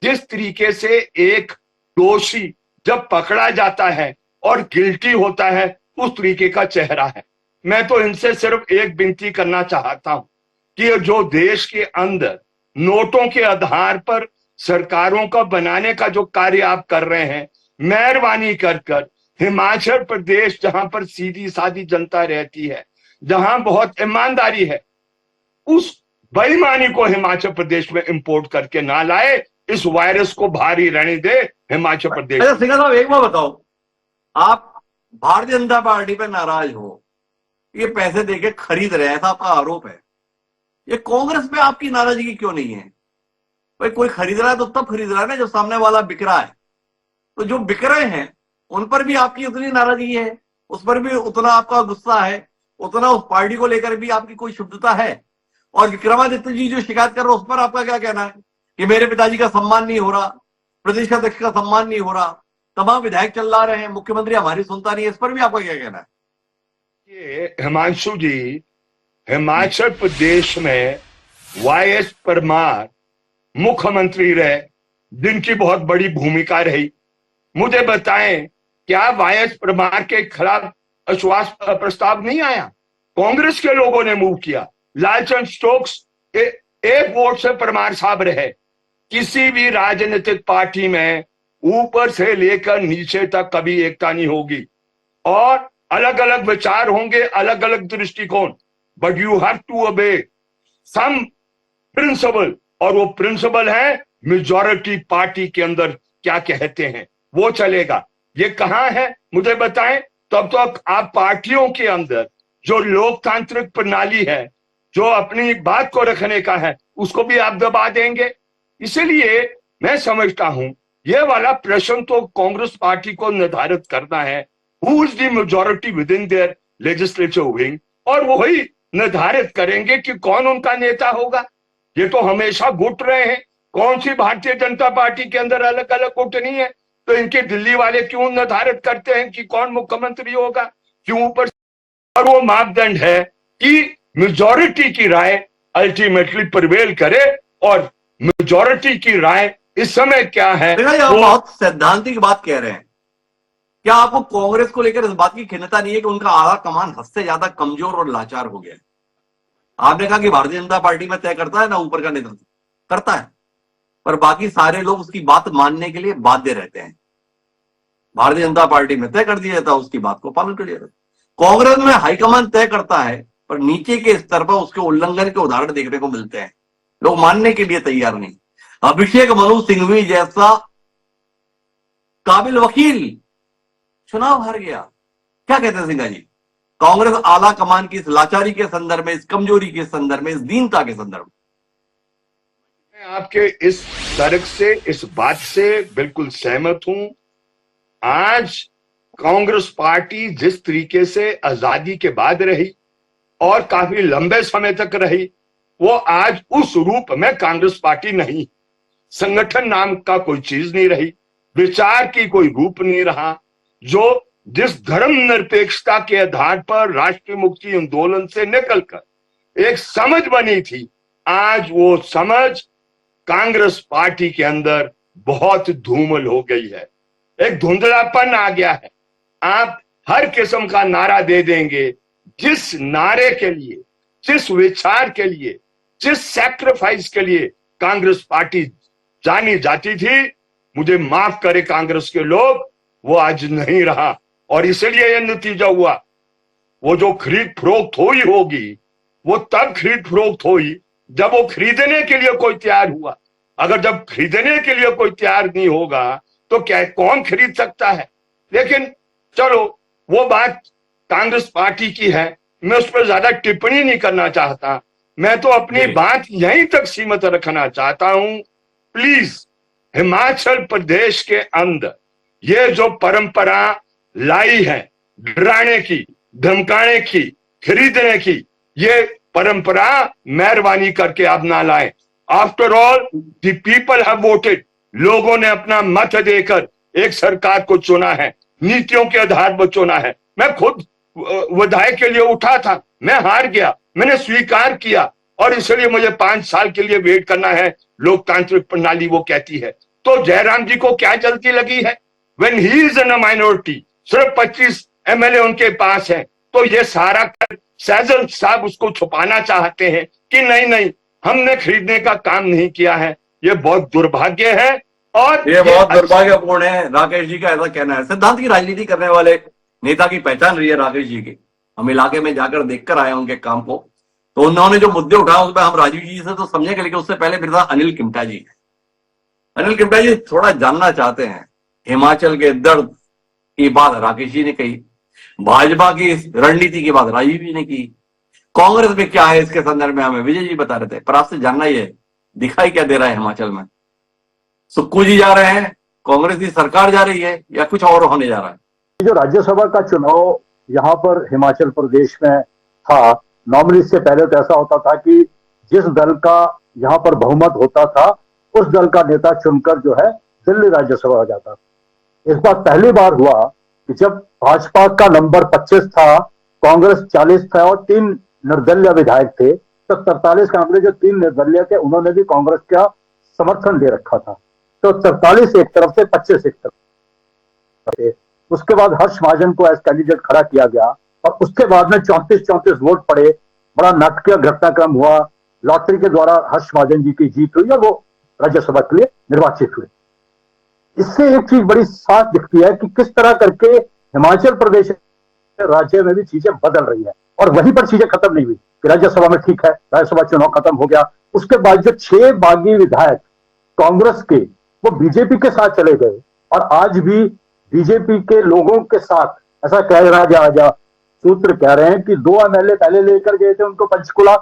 जिस तरीके से एक दोषी जब पकड़ा जाता है और गिल्टी होता है उस तरीके का चेहरा है। मैं तो इनसे सिर्फ एक विनती करना चाहता हूं कि जो देश के अंदर नोटों के आधार पर सरकारों का बनाने का जो कार्य आप कर रहे हैं, मेहरबानी कर हिमाचल प्रदेश जहां पर सीधी सादी जनता रहती है, जहां बहुत ईमानदारी है, उस बेईमानी को हिमाचल प्रदेश में इंपोर्ट करके ना लाए। इस वायरस को भारी रहने दे हिमाचल प्रदेश। अच्छा सिंघा साहब, एक बात बताओ, आप भारतीय जनता पार्टी पे नाराज हो, ये पैसे देके खरीद रहे हैं, ऐसा आपका आरोप है। ये कांग्रेस पे आपकी नाराजगी क्यों नहीं है? भाई कोई खरीद रहा है तो तब खरीद रहा है ना जब सामने वाला बिक रहा है। तो जो बिक रहे हैं उन पर भी आपकी उतनी नाराजगी है, उस पर भी उतना आपका गुस्सा है, उतना उस पार्टी को लेकर भी आपकी कोई शुद्धता है। और विक्रमादित्य जी जो शिकायत कर रहे हैं उस पर आपका क्या कहना है कि मेरे पिताजी का सम्मान नहीं हो रहा, प्रदेश अध्यक्ष का सम्मान नहीं हो रहा, तमाम विधायक चला रहे हैं, मुख्यमंत्री हमारी सुनता नहीं है, इस पर भी आपका क्या कहना है? ये हिमांशु जी, हिमाचल प्रदेश में वाईएस परमार मुख्यमंत्री रहे जिनकी बहुत बड़ी भूमिका रही। मुझे बताएं, क्या वाईएस परमार के खिलाफ अविश्वास प्रस्ताव नहीं आया? कांग्रेस के लोगों ने मूव किया। लालचंद स्टोक्स एक वोट से परमार साहब रहे। किसी भी राजनीतिक पार्टी में ऊपर से लेकर नीचे तक कभी एकता नहीं होगी और अलग अलग विचार होंगे, अलग अलग दृष्टिकोण, but you have to obey some principal, और वो प्रिंसिपल है मेजॉरिटी पार्टी के अंदर क्या कहते हैं वो चलेगा। ये कहां है मुझे बताएं। तब तक आप पार्टियों के अंदर जो लोकतांत्रिक प्रणाली है, जो अपनी बात को रखने का है, उसको भी आप दबा देंगे। इसलिए मैं समझता हूं ये वाला प्रश्न तो कांग्रेस पार्टी को निर्धारित करना है, who is the majority with in their legislative wing, और वही निर्धारित करेंगे कि कौन उनका नेता होगा। ये तो हमेशा गुट रहे हैं, कौन सी भारतीय जनता पार्टी के अंदर अलग अलग गुट नहीं है, तो इनके दिल्ली वाले क्यों निर्धारित करते हैं कि कौन मुख्यमंत्री होगा, क्यों ऊपर। और वो मापदंड है कि मेजॉरिटी की राय अल्टीमेटली प्रिवेल करे, और मेजॉरिटी की राय इस समय क्या है, देखा आप बहुत सैद्धांतिक बात कह रहे हैं। क्या आपको कांग्रेस को लेकर इस बात की खिन्नता नहीं है कि उनका आला कमान हद से ज्यादा कमजोर और लाचार हो गया है? आपने कहा कि भारतीय जनता पार्टी में तय करता है ना ऊपर का नेतृत्व करता है, पर बाकी सारे लोग उसकी बात मानने के लिए बाध्य रहते हैं। भारतीय जनता पार्टी में तय कर दिया जाता है, उसकी बात को पालन कर दिया जाता है। कांग्रेस में हाईकमान तय करता है, पर नीचे के स्तर पर उसके उल्लंघन के उदाहरण देखने को मिलते हैं, लोग मानने के लिए तैयार नहीं। अभिषेक मनु सिंघवी जैसा काबिल वकील चुनाव हार गया। क्या कहते हैं सिंघा जी? कांग्रेस आला कमान की इस लाचारी के संदर्भ में, इस कमजोरी के संदर्भ में, इस दीनता के संदर्भ में मैं आपके इस तर्क से, इस बात से बिल्कुल सहमत हूं। आज कांग्रेस पार्टी जिस तरीके से आजादी के बाद रही और काफी लंबे समय तक रही, वो आज उस रूप में कांग्रेस पार्टी नहीं। संगठन नाम का कोई चीज नहीं रही, विचार की कोई रूप नहीं रहा। जो जिस धर्म निरपेक्षता के आधार पर राष्ट्रीय मुक्ति आंदोलन से निकलकर एक समझ बनी थी, आज वो समझ कांग्रेस पार्टी के अंदर बहुत धूमिल हो गई है, एक धुंधलापन आ गया है। आप हर किस्म का नारा दे देंगे, जिस नारे के लिए, जिस विचार के लिए, जिस सैक्रिफाइस के लिए कांग्रेस पार्टी जानी जाती थी, मुझे माफ करे कांग्रेस के लोग, वो आज नहीं रहा। और इसलिए यह नतीजा हुआ। वो जो खरीद फरोख्त हुई होगी, वो तब खरीद फरोख्त हुई जब वो खरीदने के लिए कोई तैयार हुआ। अगर जब खरीदने के लिए कोई तैयार नहीं होगा तो क्या कौन खरीद सकता है? लेकिन चलो, वो बात कांग्रेस पार्टी की है, मैं उस पर ज्यादा टिप्पणी नहीं करना चाहता। मैं तो अपनी बात यहीं तक सीमित रखना चाहता हूं। प्लीज, हिमाचल प्रदेश के अंदर ये जो परंपरा लाई है डराने की, धमकाने की, खरीदने की, ये परंपरा मेहरबानी करके आप ना लाएं। After all the people have voted, लोगों ने अपना मत देकर एक सरकार को चुना है, नीतियों के आधार पर चुना है। मैं खुद विधायक के लिए उठा था, मैं हार गया, मैंने स्वीकार किया, और इसलिए मुझे 5 साल के लिए वेट करना है, लोकतांत्रिक प्रणाली वो कहती है। तो जयराम जी को क्या जल्दी लगी है? When he is in a minority, सिर्फ 25 MLA उनके पास है, तो ये सारा सैजल साहब उसको छुपाना चाहते हैं कि नहीं नहीं, हमने खरीदने का काम नहीं किया है। ये बहुत दुर्भाग्य है, और ये बहुत दुर्भाग्यपूर्ण है। राकेश जी का ऐसा कहना है। सिद्धांत की राजनीति करने वाले नेता की पहचान रही है राकेश जी की। हम इलाके में जाकर देखकर आए उनके काम को, तो उन्होंने जो मुद्दे उठाए उसमें हम राजीव जी से तो समझेंगे, लेकिन उससे पहले फिर था अनिल किमटा जी। अनिल किमटा जी थोड़ा जानना चाहते हैं, हिमाचल के दर्द की बात राकेश जी ने कही, भाजपा की रणनीति की बात राजीव जी ने की, कांग्रेस में क्या है इसके संदर्भ में हमें विजय जी बता रहे थे। पर आपसे जानना ही है, दिखाई क्या दे रहा है हिमाचल में? सुक्खू जी जा रहे हैं, कांग्रेस की सरकार जा रही है, या कुछ और होने जा रहा है? जो राज्यसभा का चुनाव यहाँ पर हिमाचल प्रदेश में था, नॉर्मली इससे पहले तो ऐसा होता था कि जिस दल का यहाँ पर बहुमत होता था उस दल का नेता चुनकर जो है दिल्ली राज्यसभा आ जाता। इस बार पहली बार हुआ कि जब भाजपा का नंबर 25 था, कांग्रेस 40 था और 3 निर्दलीय विधायक थे, तो 43 के आंकड़े जो 3 निर्दलीय थे उन्होंने भी कांग्रेस का समर्थन दे रखा था। तो 43 एक तरफ से, 25 एक तरफ से। उसके बाद हर्ष महाजन को एज कैंडिडेट खड़ा किया गया, और उसके बाद में 34 वोट पड़े। बड़ा नाटकीय घटनाक्रम हुआ, लॉटरी के द्वारा हर्ष महाजन जी की जीत हुई और वो राज्यसभा के लिए निर्वाचित हुए। इससे एक चीज बड़ी साफ दिखती है कि किस तरह करके हिमाचल प्रदेश राज्य में भी चीजें बदल रही है। और वहीं पर चीजें खत्म नहीं हुई कि राज्यसभा में ठीक है, राज्यसभा चुनाव खत्म हो गया, उसके बाद जो 6 बागी विधायक कांग्रेस के वो बीजेपी के साथ चले गए, और आज भी बीजेपी के लोगों के साथ ऐसा कह रहा जा सूत्र कह रहे हैं कि 2 MLA पहले लेकर गए थे उनको पंचकुला,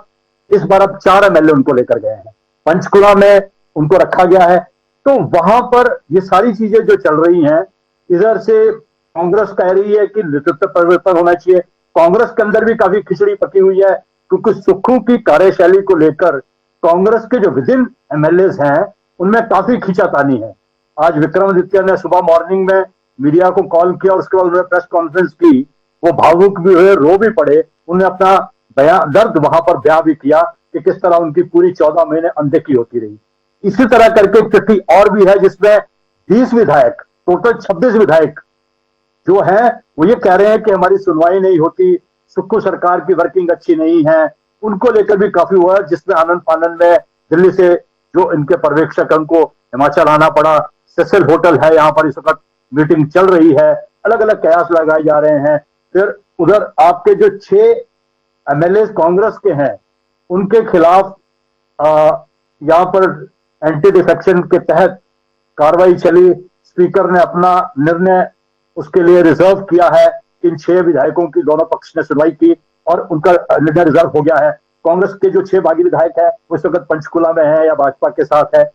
इस बार अब 4 MLA उनको लेकर गए हैं पंचकुला में, उनको रखा गया है। तो वहां पर ये सारी चीजें जो चल रही हैं, इधर से कांग्रेस कह रही है कि नेतृत्व परिवर्तन होना चाहिए। कांग्रेस के अंदर भी काफी खिचड़ी पकी हुई है, क्योंकि सुक्खू की कार्यशैली को लेकर कांग्रेस के जो विद इन एमएलए हैं उनमें काफी खींचातानी है। आज विक्रमादित्य ने सुबह मॉर्निंग में मीडिया को कॉल किया, उसके बाद उन्होंने प्रेस कॉन्फ्रेंस की, वो भावुक भी हुए, रो भी पड़े, उन्होंने अपना बयान दर्द वहां पर बयां भी किया कि किस तरह उनकी पूरी 14 महीने अनदेखी होती रही। इसी तरह करके एक चिट्ठी और भी है जिसमें 20 विधायक, टोटल 26 विधायक जो है वो ये कह रहे हैं कि हमारी सुनवाई नहीं होती, सुक्खू सरकार की वर्किंग अच्छी नहीं है। उनको लेकर भी काफी हुआ, जिसमें आनंद फानंद में दिल्ली से जो इनके पर्यवेक्षक उनको हिमाचल आना पड़ा। सेसिल होटल है, यहाँ पर इस वक्त मीटिंग चल रही है, अलग अलग कयास लगाए जा रहे हैं। फिर उधर आपके जो 6 एमएलए कांग्रेस के हैं उनके खिलाफ यहाँ पर एंटी डिफेक्शन के तहत कार्रवाई चली। स्पीकर ने अपना निर्णय उसके लिए रिजर्व किया है। इन 6 विधायकों की दोनों पक्ष ने सुनवाई की और उनका निर्णय रिजर्व हो गया है। कांग्रेस के जो 6 बागी विधायक है वो इस वक्त पंचकुला में है या भाजपा के साथ है,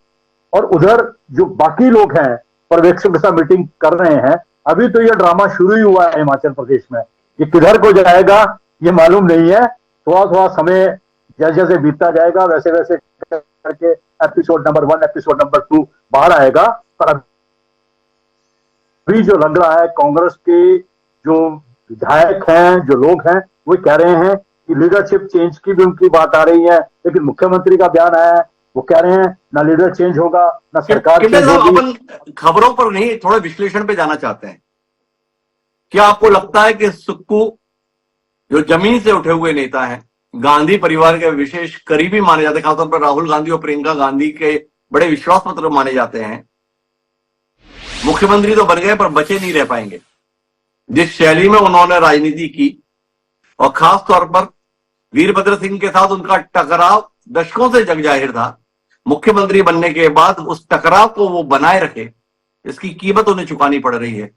और उधर जो बाकी लोग हैं पर्यवेक्षक के साथ मीटिंग कर रहे हैं। अभी तो ये ड्रामा शुरू ही हुआ है हिमाचल प्रदेश में, ये किधर को जाएगा ये मालूम नहीं है। थोड़ा थोड़ा समय जैसे जैसे बीतता जाएगा वैसे वैसे करके एपिसोड नंबर 1, एपिसोड नंबर 2 बाहर आएगा। पर अभी जो लग रहा है कांग्रेस के जो विधायक हैं, जो लोग हैं, वो कह रहे हैं कि लीडरशिप चेंज की भी उनकी बात आ रही है, लेकिन मुख्यमंत्री का बयान आया है, वो कह रहे हैं ना लीडर चेंज होगा ना सरकार चेंज होगी। अपन खबरों पर नहीं, थोड़े विश्लेषण पे जाना चाहते हैं। क्या आपको लगता है कि सुक्खू जो जमीन से उठे हुए नेता हैं, गांधी परिवार के विशेष करीबी माने जाते हैं, खासतौर पर राहुल गांधी और प्रियंका गांधी के बड़े विश्वास पत्र माने जाते हैं, मुख्यमंत्री तो बन गए पर बचे नहीं रह पाएंगे? जिस शैली में उन्होंने राजनीति की और खास तौर पर वीरभद्र सिंह के साथ उनका टकराव दशकों से जग जाहिर था, मुख्यमंत्री बनने के बाद उस टकराव को वो बनाए रखे, इसकी कीमत उन्हें चुकानी पड़ रही है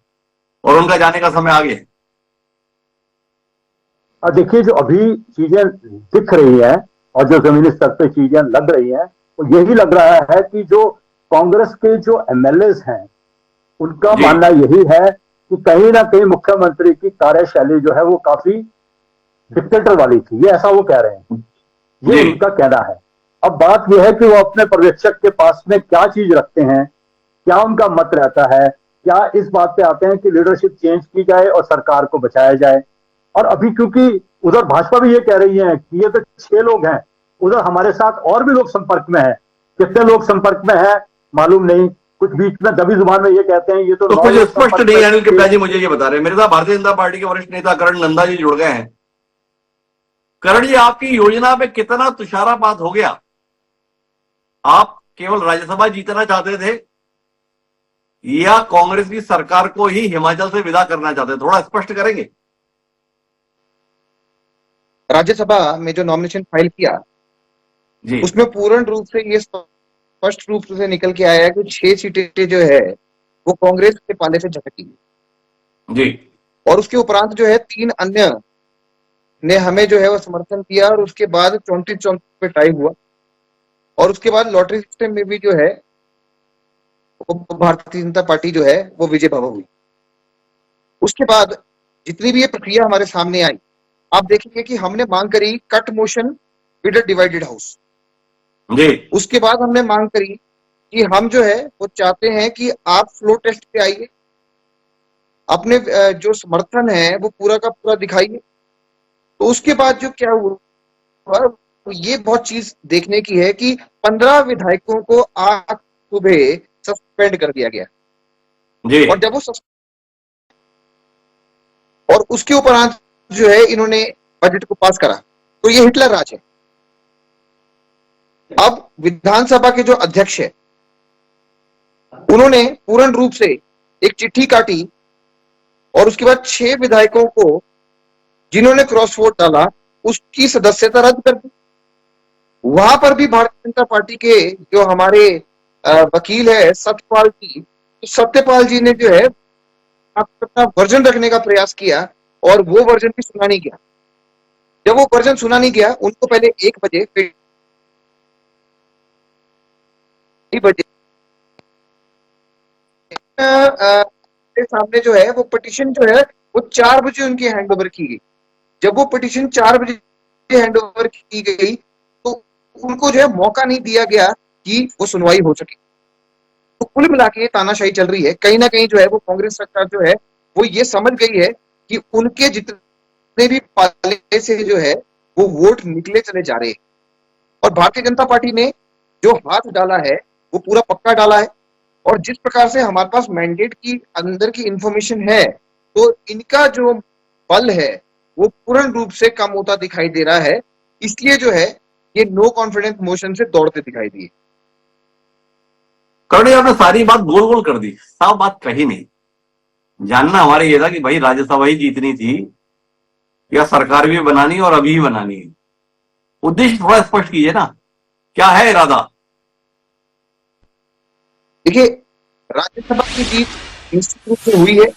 और उनका जाने का समय आ गया है। देखिए, जो अभी चीजें दिख रही है और जो जमीनी स्तर पे चीजें लग रही हैं, तो यही लग रहा है कि जो कांग्रेस के जो एमएलए हैं उनका मानना यही है कि कहीं ना कहीं मुख्यमंत्री की कार्यशैली जो है वो काफी डिक्टेटर वाली थी, ये ऐसा वो कह रहे हैं, ये उनका कहना है। अब बात यह है कि वो अपने पर्यवेक्षक के पास में क्या चीज रखते हैं, क्या उनका मत रहता है, क्या इस बात पे आते हैं कि लीडरशिप चेंज की जाए और सरकार को बचाया जाए। और अभी क्योंकि उधर भाजपा भी ये कह रही है कि ये तो 6 लोग हैं, उधर हमारे साथ और भी लोग संपर्क में हैं, कितने लोग संपर्क में हैं मालूम नहीं, कुछ बीच में दबी जुबान में ये कहते हैं ये तो कुछ स्पष्ट नहीं है। अनिल कृपया जी मुझे ये बता रहे हैं, मेरे साथ भारतीय जनता पार्टी के वरिष्ठ नेता करण नंदा जी जुड़ गए हैं। करण जी, आपकी योजना में कितना तुषारापात हो गया? आप केवल राज्यसभा जीतना चाहते थे या कांग्रेस की सरकार को ही हिमाचल से विदा करना चाहते थे? थोड़ा स्पष्ट करेंगे। राज्यसभा में जो नॉमिनेशन फाइल किया जी, उसमें पूर्ण रूप से ये स्पष्ट रूप से निकल के आया है कि 6 सीटें जो है वो कांग्रेस के पाले से झटकी जी, और उसके उपरांत जो है 3 अन्य ने हमें जो है वो समर्थन किया और उसके बाद 34 पे टाई हुआ और उसके बाद लॉटरी सिस्टम में भी जो है वो भारतीय जनता पार्टी जो है वो विजय भव हुई। उसके बाद जितनी भी ये प्रक्रिया हमारे सामने आई, आप देखेंगे कि हमने मांग करी cut motion with a divided house. जी, उसके बाद हमने मांग करी कि हम जो है वो चाहते हैं कि आप फ्लो टेस्ट पे आइए, अपने जो समर्थन है वो पूरा का पूरा दिखाइए। तो उसके बाद जो क्या हुआ, ये बहुत चीज देखने की है कि 15 विधायकों को आज सुबह सस्पेंड कर दिया गया जी, और जब वो और उसके उपरांत जो है इन्होंने बजट को पास करा, तो ये हिटलर राज है। अब विधानसभा के जो अध्यक्ष है उन्होंने पूर्ण रूप से एक चिट्ठी काटी और उसके बाद 6 विधायकों को जिन्होंने क्रॉस वोट डाला उसकी सदस्यता रद्द कर दी। वहां पर भी भारतीय जनता पार्टी के जो हमारे वकील है सत्यपाल जी, तो सत्यपाल जी ने जो है अपना वर्जन रखने का प्रयास किया और वो वर्जन भी सुना नहीं गया। जब वो वर्जन सुना नहीं गया, उनको पहले 1 बजे फिर बजे के सामने जो है वो पिटीशन जो है वो 4 बजे उनकी हैंडओवर की गई। जब वो पिटीशन 4 बजे हैंडओवर की गई तो उनको जो है मौका नहीं दिया गया कि वो सुनवाई हो सके। तो कुल मिला के ये तानाशाही चल रही है। कहीं ना कहीं जो है वो कांग्रेस सरकार जो है वो ये समझ गई है कि उनके जितने भी पाले से जो है वो वोट निकले चले जा रहे हैं, और भारतीय जनता पार्टी ने जो हाथ डाला है वो पूरा पक्का डाला है। और जिस प्रकार से हमारे पास मैंडेट की अंदर की इंफॉर्मेशन है तो इनका जो बल है वो पूर्ण रूप से कम होता दिखाई दे रहा है। इसलिए जो है ये नो कॉन्फिडेंस मोशन से दौड़ते दिखाई दिए। करुण जी, आपने सारी बात गोल गोल कर दी, साफ बात कही नहीं। जानना हमारे ये था कि भाई राज्यसभा ही जीतनी थी या सरकार भी बनानी और अभी ही बनानी है। उद्देश्य थोड़ा स्पष्ट कीजिए ना, क्या है इरादा? देखिए, राज्यसभा की जीत निश्चित रूप से हुई है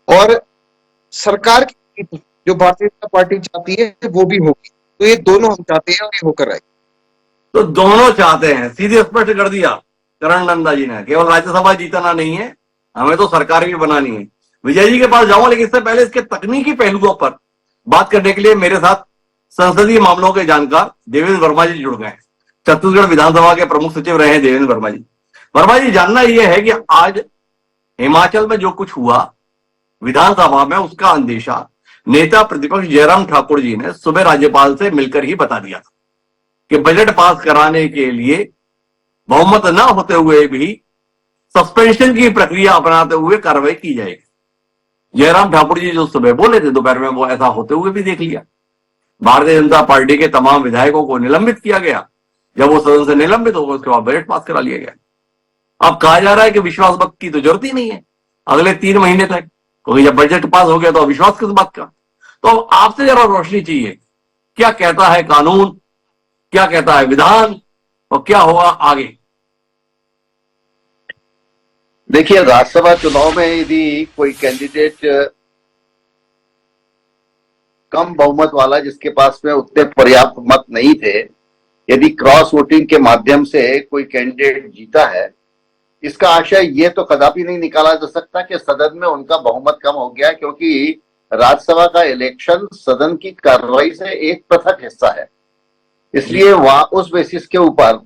और सरकार की जीत जो भारतीय जनता पार्टी चाहती है वो भी होगी। तो ये दोनों हम चाहते हैं और ये होकर आए। तो दोनों चाहते हैं, सीधे स्पष्ट कर दिया करण नंदा जी ने। केवल राज्यसभा जीतना नहीं है, हमें तो सरकार भी बनानी है। विजय जी के पास जाऊंगा, लेकिन इससे पहले इसके तकनीकी पहलुओं पर बात करने के लिए मेरे साथ संसदीय मामलों के जानकार देवेंद्र वर्मा जी जुड़ गए। छत्तीसगढ़ विधानसभा के प्रमुख सचिव रहे हैं देवेंद्र वर्मा जी। वर्मा जी, जानना यह है कि आज हिमाचल में जो कुछ हुआ विधानसभा में, उसका अंदेशा नेता प्रतिपक्ष जयराम ठाकुर जी ने सुबह राज्यपाल से मिलकर ही बता दिया था कि बजट पास कराने के लिए बहुमत न होते हुए भी सस्पेंशन की प्रक्रिया अपनाते हुए कार्रवाई की जाएगी। जयराम ठाकुर जी जो सुबह बोले थे, दोपहर में वो ऐसा होते हुए भी देख लिया। भारतीय जनता पार्टी के तमाम विधायकों को निलंबित किया गया। जब वो सदन से निलंबित हो गए उसके बाद बजट पास करा लिया गया। अब कहा जा रहा है कि विश्वास मत की तो जरूरत ही नहीं है अगले 3 महीने तक, क्योंकि जब बजट पास हो गया तो अविश्वास किस बात का। तो अब आपसे जरा रोशनी चाहिए, क्या कहता है कानून, क्या कहता है विधान, और क्या होगा आगे? देखिए, राज्यसभा चुनाव में यदि कोई कैंडिडेट कम बहुमत वाला, जिसके पास में उतने पर्याप्त मत नहीं थे, यदि क्रॉस वोटिंग के माध्यम से कोई कैंडिडेट जीता है, इसका आशय ये तो कदापि नहीं निकाला जा सकता कि सदन में उनका बहुमत कम हो गया, क्योंकि राज्यसभा का इलेक्शन सदन की कार्रवाई से एक पृथक हिस्सा है। इसलिए वहां उस बेसिस के ऊपर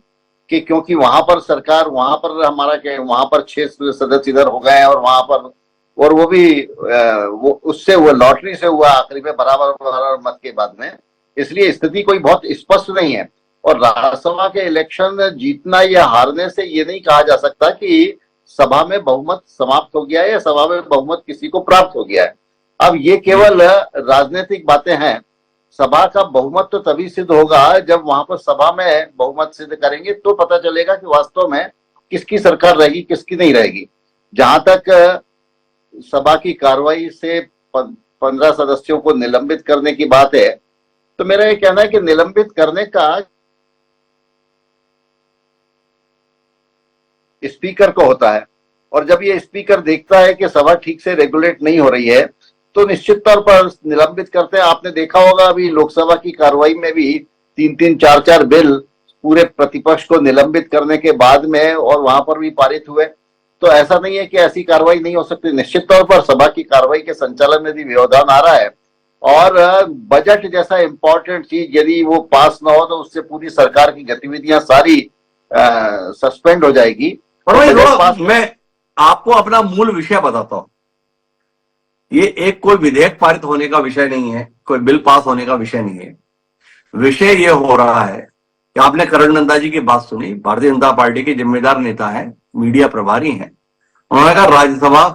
कि क्योंकि वहां पर सरकार, वहां पर हमारा क्या, वहां पर 6 सदस्य इधर हो गए हैं और वहां पर, और वो भी वो उससे वो लॉटरी से हुआ आखिरी में बराबर मत के बाद में, इसलिए स्थिति कोई बहुत स्पष्ट नहीं है। और राज्यसभा के इलेक्शन जीतना या हारने से ये नहीं कहा जा सकता कि सभा में बहुमत समाप्त हो गया है या सभा में बहुमत किसी को प्राप्त हो गया है। अब ये केवल राजनीतिक बातें हैं। सभा का बहुमत तो तभी सिद्ध होगा जब वहां पर सभा में बहुमत सिद्ध करेंगे, तो पता चलेगा कि वास्तव में किसकी सरकार रहेगी, किसकी नहीं रहेगी। जहां तक सभा की कार्रवाई से 15 सदस्यों को निलंबित करने की बात है, तो मेरा ये कहना है कि निलंबित करने का स्पीकर को होता है, और जब ये स्पीकर देखता है कि सभा ठीक से रेगुलेट नहीं हो रही है तो निश्चित तौर पर निलंबित करते हैं। आपने देखा होगा अभी लोकसभा की कार्रवाई में भी 3-3, 4-4 बिल पूरे प्रतिपक्ष को निलंबित करने के बाद में और वहां पर भी पारित हुए। तो ऐसा नहीं है कि ऐसी कार्रवाई नहीं हो सकती। निश्चित तौर पर सभा की कार्रवाई के संचालन में भी व्यवधान आ रहा है, और बजट जैसा इंपॉर्टेंट चीज यदि वो पास ना हो तो उससे पूरी सरकार की गतिविधियां सारी सस्पेंड हो जाएगी। और भाई मैं आपको अपना मूल विषय बताता हूं। ये एक कोई विधेयक पारित होने का विषय नहीं है, कोई बिल पास होने का विषय नहीं है। विषय ये हो रहा है कि आपने करण नंदा जी की बात सुनी, भारतीय जनता पार्टी के जिम्मेदार नेता हैं, मीडिया प्रभारी हैं। उन्होंने कहा राज्यसभा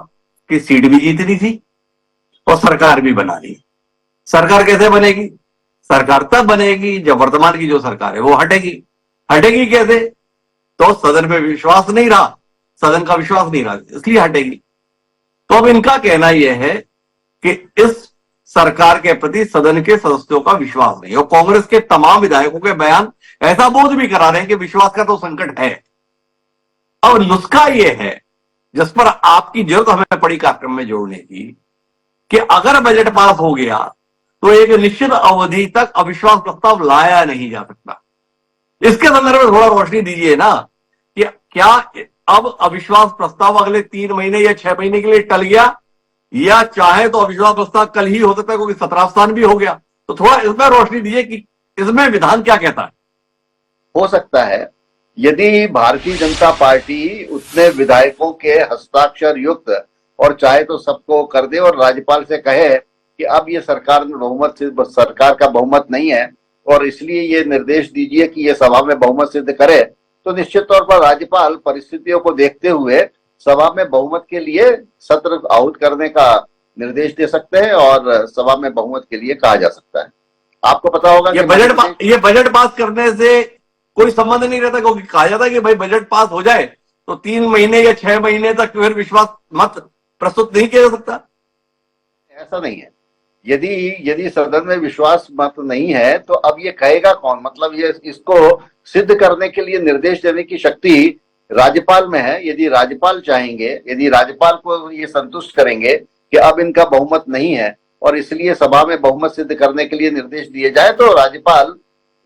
की सीट भी जीतनी थी और सरकार भी बनानी। सरकार कैसे बनेगी? सरकार तब बनेगी जब वर्तमान की जो सरकार है वो हटेगी। हटेगी कैसे? तो सदन पे विश्वास नहीं रहा, सदन का विश्वास नहीं रहा, इसलिए हटेगी। तो अब इनका कहना यह है कि इस सरकार के प्रति सदन के सदस्यों का विश्वास नहीं, और कांग्रेस के तमाम विधायकों के बयान ऐसा बोध भी करा रहे हैं कि विश्वास का तो संकट है। अब नुस्खा यह है जिस पर आपकी जरूरत हमें पड़ी कार्यक्रम में जोड़ने की, कि अगर बजट पास हो गया तो एक निश्चित अवधि तक अविश्वास प्रस्ताव लाया नहीं जा सकता। इसके संदर्भ में थोड़ा रोशनी दीजिए ना कि क्या अब अविश्वास प्रस्ताव अगले 3 महीने या 6 महीने के लिए टल गया, या चाहे तो अविश्वास प्रस्ताव कल ही हो सकता है, क्योंकि 17 स्थान भी हो गया। तो थोड़ा इसमें रोशनी दीजिए कि इसमें विधान क्या कहता है। हो सकता है यदि भारतीय जनता पार्टी उतने विधायकों के हस्ताक्षर युक्त और चाहे तो सबको कर दे और राज्यपाल से कहे कि अब ये सरकार का बहुमत नहीं है और इसलिए ये निर्देश दीजिए कि ये सभा में बहुमत सिद्ध करे, तो निश्चित तौर पर राज्यपाल परिस्थितियों को देखते हुए सभा में बहुमत के लिए सत्र आहूत करने का निर्देश दे सकते हैं और सभा में बहुमत के लिए कहा जा सकता है। आपको पता होगा ये बजट पास करने से कोई संबंध नहीं रहता, क्योंकि कहा जाता है कि भाई बजट पास हो जाए तो 3 महीने या 6 महीने तक फिर विश्वास मत प्रस्तुत नहीं किया जा सकता। ऐसा नहीं है। यदि सदन में विश्वास मत नहीं है तो अब ये कहेगा कौन? मतलब ये इसको सिद्ध करने के लिए निर्देश देने की शक्ति राज्यपाल में है। यदि राज्यपाल चाहेंगे, यदि राज्यपाल को ये संतुष्ट करेंगे कि अब इनका बहुमत नहीं है और इसलिए सभा में बहुमत सिद्ध करने के लिए निर्देश दिए जाए, तो राज्यपाल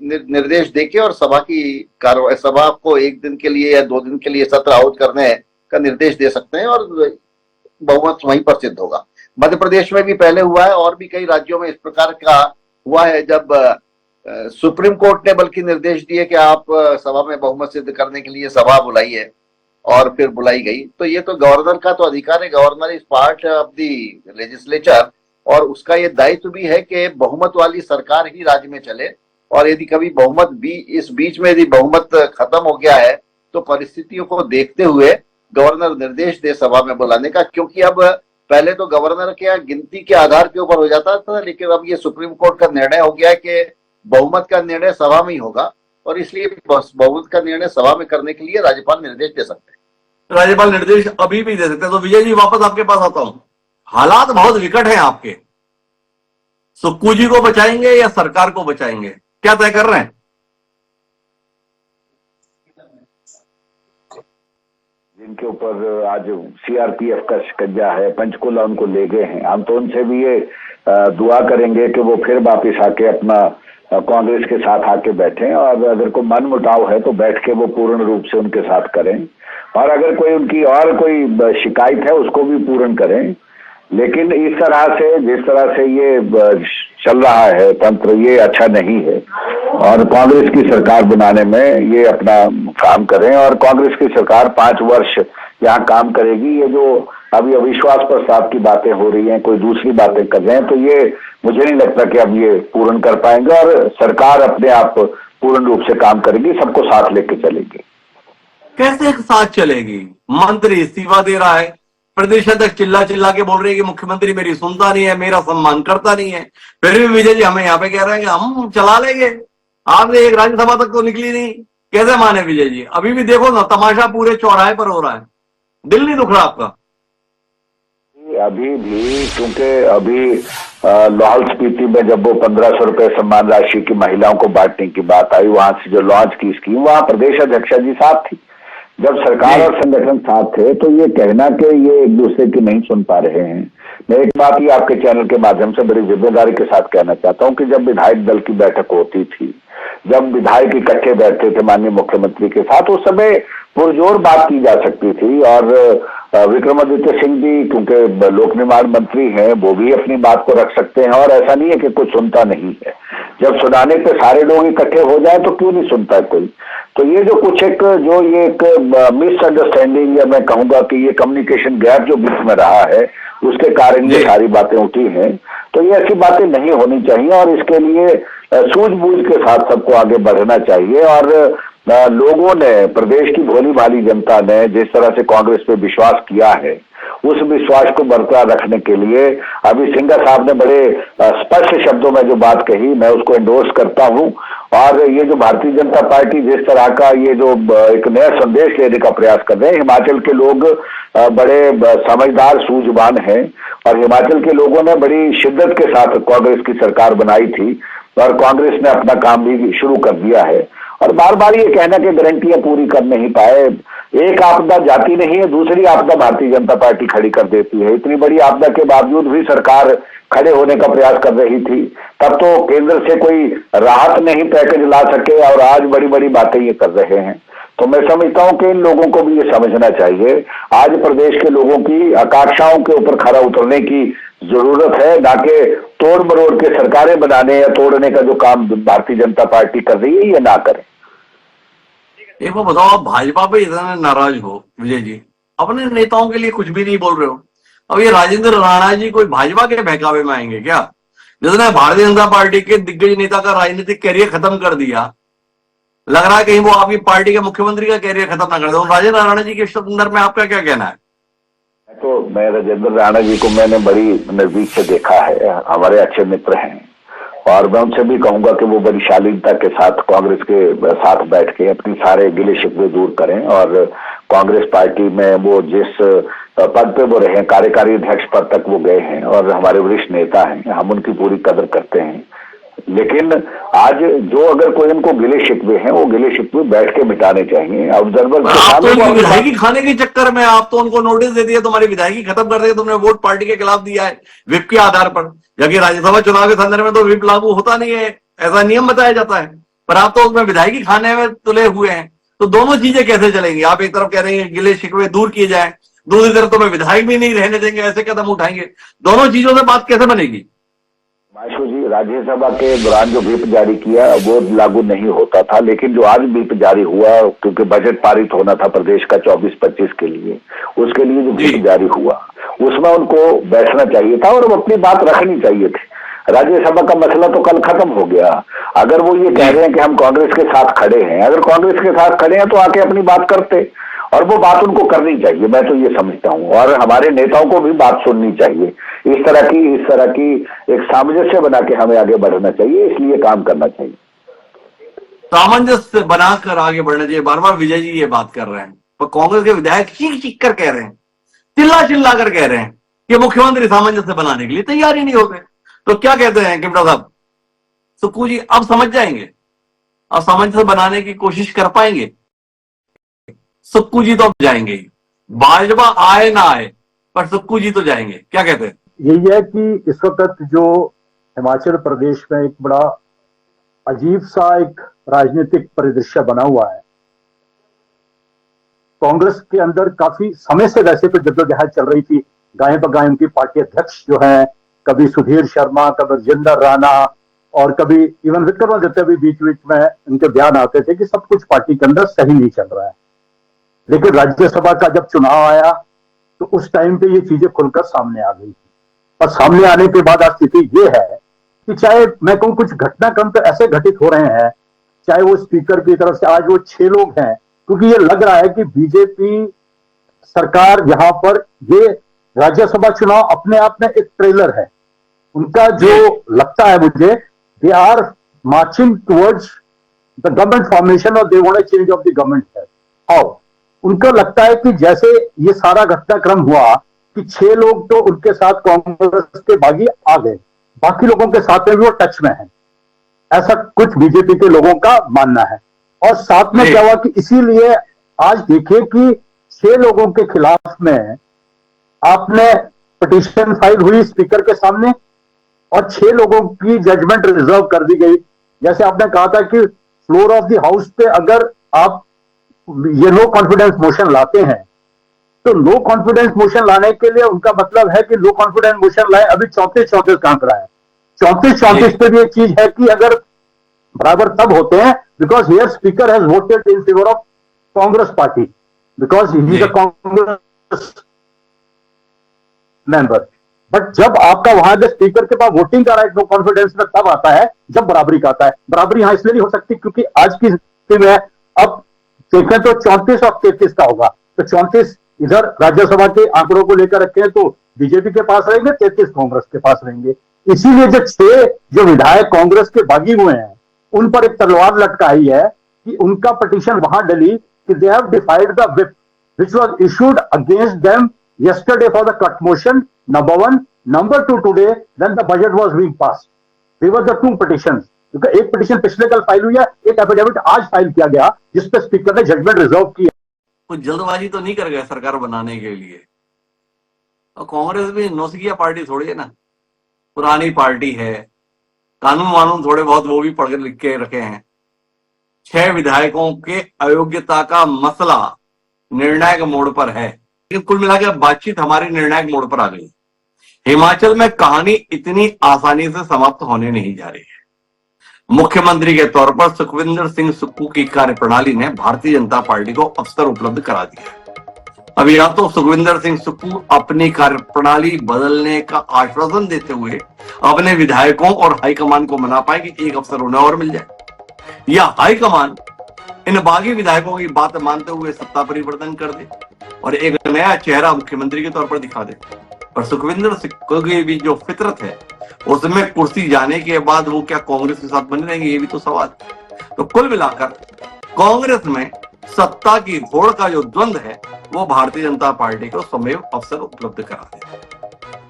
निर्देश देके और सभा की कार्रवाई, सभा को 1 दिन के लिए या 2 दिन के लिए सत्र आहूत करने का निर्देश दे सकते हैं और बहुमत वहीं पर सिद्ध होगा। मध्य प्रदेश में भी पहले हुआ है और भी कई राज्यों में इस प्रकार का हुआ है, जब सुप्रीम कोर्ट ने बल्कि निर्देश दिए कि आप सभा में बहुमत सिद्ध करने के लिए सभा बुलाइए और फिर बुलाई गई। तो ये तो गवर्नर का तो अधिकार है, governor is part of the legislature और उसका ये दायित्व भी है कि बहुमत वाली सरकार ही राज्य में चले। और यदि कभी बहुमत भी इस बीच में यदि बहुमत खत्म हो गया है तो परिस्थितियों को देखते हुए गवर्नर निर्देश दे सभा में बुलाने का, क्योंकि अब पहले तो गवर्नर के गिनती के आधार के ऊपर हो जाता था, लेकिन अब ये सुप्रीम कोर्ट का निर्णय हो गया है कि बहुमत का निर्णय सभा में ही होगा और इसलिए बहुमत का निर्णय सभा में करने के लिए राज्यपाल निर्देश दे सकते हैं। राज्यपाल निर्देश अभी भी दे सकते हैं। तो विजय जी वापस आपके पास आता हूं, हालात बहुत विकट हैं आपके, सुक्कू जी को बचाएंगे या सरकार को बचाएंगे, क्या तय कर रहे हैं? जिनके ऊपर आज सीआरपीएफ का शिकंजा है, पंचकुला उनको ले गए हैं, हम तो उनसे भी ये दुआ करेंगे कि वो फिर वापिस आके अपना कांग्रेस के साथ आके बैठें और अगर कोई मन मुटाव है तो बैठ के वो पूर्ण रूप से उनके साथ करें और अगर कोई उनकी और कोई शिकायत है उसको भी पूर्ण करें। लेकिन इस तरह से, जिस तरह से ये चल रहा है तंत्र, ये अच्छा नहीं है और कांग्रेस की सरकार बनाने में ये अपना काम करें और कांग्रेस की सरकार 5 वर्ष यहाँ काम करेगी। ये जो अभी अविश्वास प्रस्ताव की बातें हो रही हैं, कोई दूसरी बातें कर रहे हैं, तो ये मुझे नहीं लगता कि अब ये पूर्ण कर पाएंगे और सरकार अपने आप पूर्ण रूप से काम करेगी, सबको साथ लेके चलेगी। कैसे साथ चलेगी? मंत्री इस्तीफा दे रहा है, प्रदेश अध्यक्ष चिल्ला चिल्ला के बोल रहे हैं कि मुख्यमंत्री मेरी सुनता नहीं है, मेरा सम्मान करता नहीं है, फिर भी विजय जी हमें यहाँ पे कह रहे हैं कि हम चला लेंगे। आपने एक राज्यसभा तक तो निकली नहीं, कैसे माने विजय जी? अभी भी देखो ना, तमाशा पूरे चौराहे पर हो रहा है, दिल नहीं दुख रहा आपका? अभी भी, क्योंकि अभी लाहौल स्पीति में जब वो 1500 रुपए सम्मान राशि की महिलाओं को बांटने की बात आई, वहां से जो लॉन्च की स्कीम, वहां प्रदेश अध्यक्षा जी साथ थी। जब सरकार और संगठन साथ थे तो ये कहना कि ये एक दूसरे की नहीं सुन पा रहे हैं। मैं एक बात ही आपके चैनल के माध्यम से बड़ी जिम्मेदारी के साथ कहना चाहता हूं कि जब विधायक दल की बैठक होती थी, जब विधायक इकट्ठे बैठते थे माननीय मुख्यमंत्री के साथ, उस समय पुरजोर बात की जा सकती थी और विक्रमादित्य सिंह जी क्योंकि लोक निर्माण मंत्री हैं, वो भी अपनी बात को रख सकते हैं और ऐसा नहीं है कि कुछ सुनता नहीं है। जब सुनाने पे सारे लोग इकट्ठे हो जाए तो क्यों नहीं सुनता है कोई? तो ये जो कुछ एक मिसअंडरस्टैंडिंग या मैं कहूंगा कि ये कम्युनिकेशन गैप जो बीच में रहा है, उसके कारण ये सारी बातें उठी हैं। तो ये ऐसी बातें नहीं होनी चाहिए और इसके लिए सूझबूझ के साथ सबको आगे बढ़ना चाहिए और लोगों ने, प्रदेश की भोली भाली जनता ने जिस तरह से कांग्रेस पे विश्वास किया है, उस विश्वास को बरकरार रखने के लिए अभी सिंघा साहब ने बड़े स्पष्ट शब्दों में जो बात कही, मैं उसको एंडोर्स करता हूं। और ये जो भारतीय जनता पार्टी जिस तरह का ये जो एक नया संदेश लेने का प्रयास कर रहे हैं, हिमाचल के लोग बड़े समझदार सूझवान हैं और हिमाचल के लोगों ने बड़ी शिद्दत के साथ कांग्रेस की सरकार बनाई थी और कांग्रेस ने अपना काम भी शुरू कर दिया है। और बार बार ये कहना कि गारंटियां पूरी कर नहीं पाए, एक आपदा जाती नहीं है, दूसरी आपदा भारतीय जनता पार्टी खड़ी कर देती है। इतनी बड़ी आपदा के बावजूद भी सरकार खड़े होने का प्रयास कर रही थी, तब तो केंद्र से कोई राहत नहीं पैकेज ला सके और आज बड़ी बड़ी बातें ये कर रहे हैं। तो मैं समझता हूं कि इन लोगों को भी ये समझना चाहिए, आज प्रदेश के लोगों की आकांक्षाओं के ऊपर खरा उतरने की जरूरत है, ना कि तोड़ मरोड़ के सरकारें बनाने या तोड़ने का जो काम भारतीय जनता पार्टी कर रही है ये ना करे। एक बार बताओ, आप भाजपा पे इतना नाराज हो विजय जी, अपने नेताओं के लिए कुछ भी नहीं बोल रहे हो। अब ये राजेंद्र राणा जी कोई भाजपा के बहकावे में आएंगे क्या, जिसने भारतीय जनता पार्टी के दिग्गज नेता का राजनीतिक कैरियर खत्म कर दिया। लग रहा है कहीं वो आपकी पार्टी के मुख्यमंत्री का कैरियर खत्म ना कर दो। राजेंद्र राणा जी के संदर्भ में आपका क्या कहना है? तो मैं राजेंद्र राणा जी को मैंने बड़ी नजदीक से देखा है, हमारे अच्छे मित्र हैं, और मैं उनसे भी कहूंगा कि वो बड़ी शालीनता के साथ कांग्रेस के साथ बैठ के अपनी सारे गिले शिकवे दूर करें, और कांग्रेस पार्टी में वो जिस पद पे वो रहे, कार्यकारी अध्यक्ष पद तक वो गए हैं और हमारे वरिष्ठ नेता हैं, हम उनकी पूरी कदर करते हैं। लेकिन आज जो अगर कोई उनको गिले शिकवे हैं, वो गिले शिकवे बैठ के मिटाने चाहिए। ऑब्जर्वर आप तो उनकी विधायकी खाने के चक्कर में आप तो उनको नोटिस दे दिया, तुम्हारी विधायकी खत्म कर दी, तुमने वोट पार्टी के खिलाफ दिया है विप के आधार पर, जबकि राज्यसभा चुनाव के संदर्भ में तो विप लागू होता नहीं है, ऐसा नियम बताया जाता है, पर आप तो उसमें विधायकी खाने में तुले हुए हैं। तो दोनों चीजें कैसे चलेंगी? आप एक तरफ कह रहे हैं गिले शिकवे दूर किए जाए, दूसरी तरफ तुम्हें विधायक भी नहीं रहने देंगे, ऐसे कदम उठाएंगे, दोनों चीजों से बात कैसे बनेगी? माशू जी, राज्यसभा के दौरान जो व्हिप जारी किया वो लागू नहीं होता था, लेकिन जो आज व्हिप जारी हुआ, क्योंकि बजट पारित होना था प्रदेश का 24-25 के लिए, उसके लिए जो व्हिप जारी हुआ उसमें उनको बैठना चाहिए था और वो अपनी बात रखनी चाहिए थी। राज्यसभा का मसला तो कल खत्म हो गया। अगर वो ये कह रहे हैं कि हम कांग्रेस के साथ खड़े हैं, अगर कांग्रेस के साथ खड़े हैं तो आके अपनी बात करते, और वो बात उनको करनी चाहिए, मैं तो ये समझता हूँ। और हमारे नेताओं को भी बात सुननी चाहिए, इस तरह की एक सामंजस्य बना के हमें आगे बढ़ना चाहिए, इसलिए काम करना चाहिए। सामंजस्य बनाकर आगे बढ़ना चाहिए, बार बार विजय जी ये बात कर रहे हैं, पर कांग्रेस के विधायक चीख चीख कर कह रहे हैं, चिल्ला चिल्ला कर कह रहे हैं कि मुख्यमंत्री सामंजस्य बनाने के लिए तैयार ही नहीं हो गए। तो क्या कहते हैं किमटा साहब, सुक्कू जी अब समझ जाएंगे, अब सामंजस्य बनाने की कोशिश कर पाएंगे? सुक्कू जी तो अब जाएंगे ही, भाजपा आए ना आए, पर सुक्कू जी तो जाएंगे। क्या कहते हैं? यही है कि इस वक्त जो हिमाचल प्रदेश में एक बड़ा अजीब सा एक राजनीतिक परिदृश्य बना हुआ है। कांग्रेस के अंदर काफी समय से वैसे तो जद्दोजहद चल रही थी, गाय बगाए उनकी पार्टी अध्यक्ष जो है, कभी सुधीर शर्मा, कभी राजेंद्र राणा, और कभी इवन विक्रमादित्य भी बीच बीच में उनके बयान आते थे कि सब कुछ पार्टी के अंदर सही नहीं चल रहा है। लेकिन राज्यसभा का जब चुनाव आया तो उस टाइम पे ये चीजें खुलकर सामने आ गई। और सामने आने के बाद आज स्थिति ये है कि चाहे मैं कहूँ कुछ घटनाक्रम तो ऐसे घटित हो रहे हैं, चाहे वो स्पीकर की तरफ से आज वो 6 लोग हैं, क्योंकि ये लग रहा है कि बीजेपी सरकार यहाँ पर ये राज्यसभा चुनाव अपने आप में एक ट्रेलर है उनका, जो लगता है मुझे they are marching towards the government formation और they want change of the government है। हाउ उनको लगता है कि जैसे ये सारा घटनाक्रम हुआ कि 6 लोग तो उनके साथ कांग्रेस के बागी आ गए, बाकी लोगों के साथ में भी वो टच में है, ऐसा कुछ बीजेपी के लोगों का मानना है। और साथ में क्या हुआ कि इसीलिए आज देखिए कि 6 लोगों के खिलाफ में आपने पिटीशन फाइल हुई स्पीकर के सामने और 6 लोगों की जजमेंट रिजर्व कर दी गई। जैसे आपने कहा था कि फ्लोर ऑफ द हाउस पे अगर आप ये नो कॉन्फिडेंस मोशन लाते हैं तो नो कॉन्फिडेंस मोशन लाने के लिए उनका मतलब है कि नो कॉन्फिडेंस मोशन लाए। अभी 34 कांक रहा है, 34 पे भी एक चीज है कि अगर बराबर तब होते हैं because here speaker has voted in favour of Congress party because he is a Congress member. But जब आपका वहां के स्पीकर के पास वोटिंग का राइट नो कॉन्फिडेंस में तब आता है जब बराबरी का आता है। बराबरी यहां इसलिए नहीं हो सकती क्योंकि आज की स्थिति में अब देखें तो 34 और 33 का होगा, तो 34 इधर राज्यसभा के आंकड़ों को लेकर रखे हैं तो बीजेपी के पास रहेंगे, 33 कांग्रेस के पास रहेंगे। इसीलिए जो 6 जो विधायक कांग्रेस के बागी हुए हैं उन पर एक तलवार लटकाई है कि उनका पिटीशन वहां डली कि they have डिफाइड the whip which was issued against them yesterday for the cut motion, number 1, number 2 today when the budget was being passed. They were the 2 petitions. क्योंकि एक पिटीशन पिछले कल फाइल हुई है, एक एफिडेविट आज फाइल किया गया जिसपे स्पीकर ने जजमेंट रिजर्व किया। कुछ जल्दबाजी तो नहीं कर गए सरकार बनाने के लिए? और कांग्रेस भी नौसिया पार्टी थोड़ी है ना, पुरानी पार्टी है, कानून वानून थोड़े बहुत वो भी पढ़ के लिख के रखे हैं। 6 विधायकों के अयोग्यता का मसला निर्णायक मोड़ पर है। लेकिन कुल मिलाकर बातचीत हमारी निर्णायक मोड़ पर आ गई। हिमाचल में कहानी इतनी आसानी से समाप्त होने नहीं जा रही है। मुख्यमंत्री के तौर पर सुखविंदर सिंह सुक्खू की कार्यप्रणाली ने भारतीय जनता पार्टी को अवसर उपलब्ध करा दिया। अब या तो सुखविंदर सिंह सुक्खू अपनी कार्यप्रणाली बदलने का आश्वासन देते हुए अपने विधायकों और हाईकमान को मना पाए कि एक अवसर उन्हें और मिल जाए, या हाईकमान इन बागी विधायकों की बात मानते हुए सत्ता परिवर्तन कर दे और एक नया चेहरा मुख्यमंत्री के तौर पर दिखा दे। पर सुखविंदर सिंह की भी जो फितरत है, उसमें कुर्सी जाने के बाद वो क्या कांग्रेस के साथ बने रहेंगे, ये भी तो सवाल। तो कुल मिलाकर कांग्रेस में सत्ता की होड़ का जो द्वंद्व है वो भारतीय जनता पार्टी को स्वयं अवसर उपलब्ध करा दे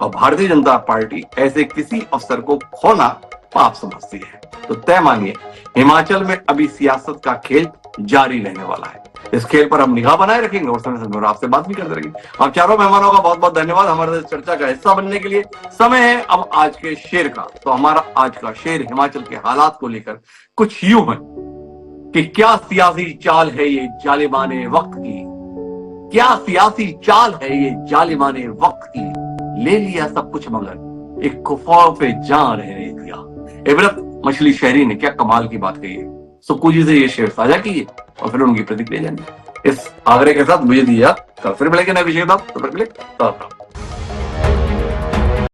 और भारतीय जनता पार्टी ऐसे किसी अवसर को खोना पाप समझती है। तो तय मानिए हिमाचल में अभी सियासत का खेल जारी रहने वाला है। इस खेल पर हम निगाह बनाए रखेंगे और समय समय पर आपसे बात भी करते रहेंगे। आप चारों मेहमानों का बहुत बहुत धन्यवाद हमारे चर्चा का हिस्सा बनने के लिए। समय है अब आज के शेर का। तो हमारा आज का शेर हिमाचल के हालात को लेकर कुछ यूं है कि क्या सियासी चाल है ये जालिमाने वक्त की, क्या सियासी चाल है ये जालिमाने वक्त की, ले लिया सब कुछ मगर एक खुफाव पे जान रहने दिया। इबरत मछली शहरी ने क्या कमाल की बात कही है। सुक्खू जी से ये शेर साझा कीजिए और फिर उनकी प्रतिक्रिया जानिए। इस आग्रह के साथ मुझे दिया कल फिर मिलेंगे नए विषय के साथ। तो फिर मिले।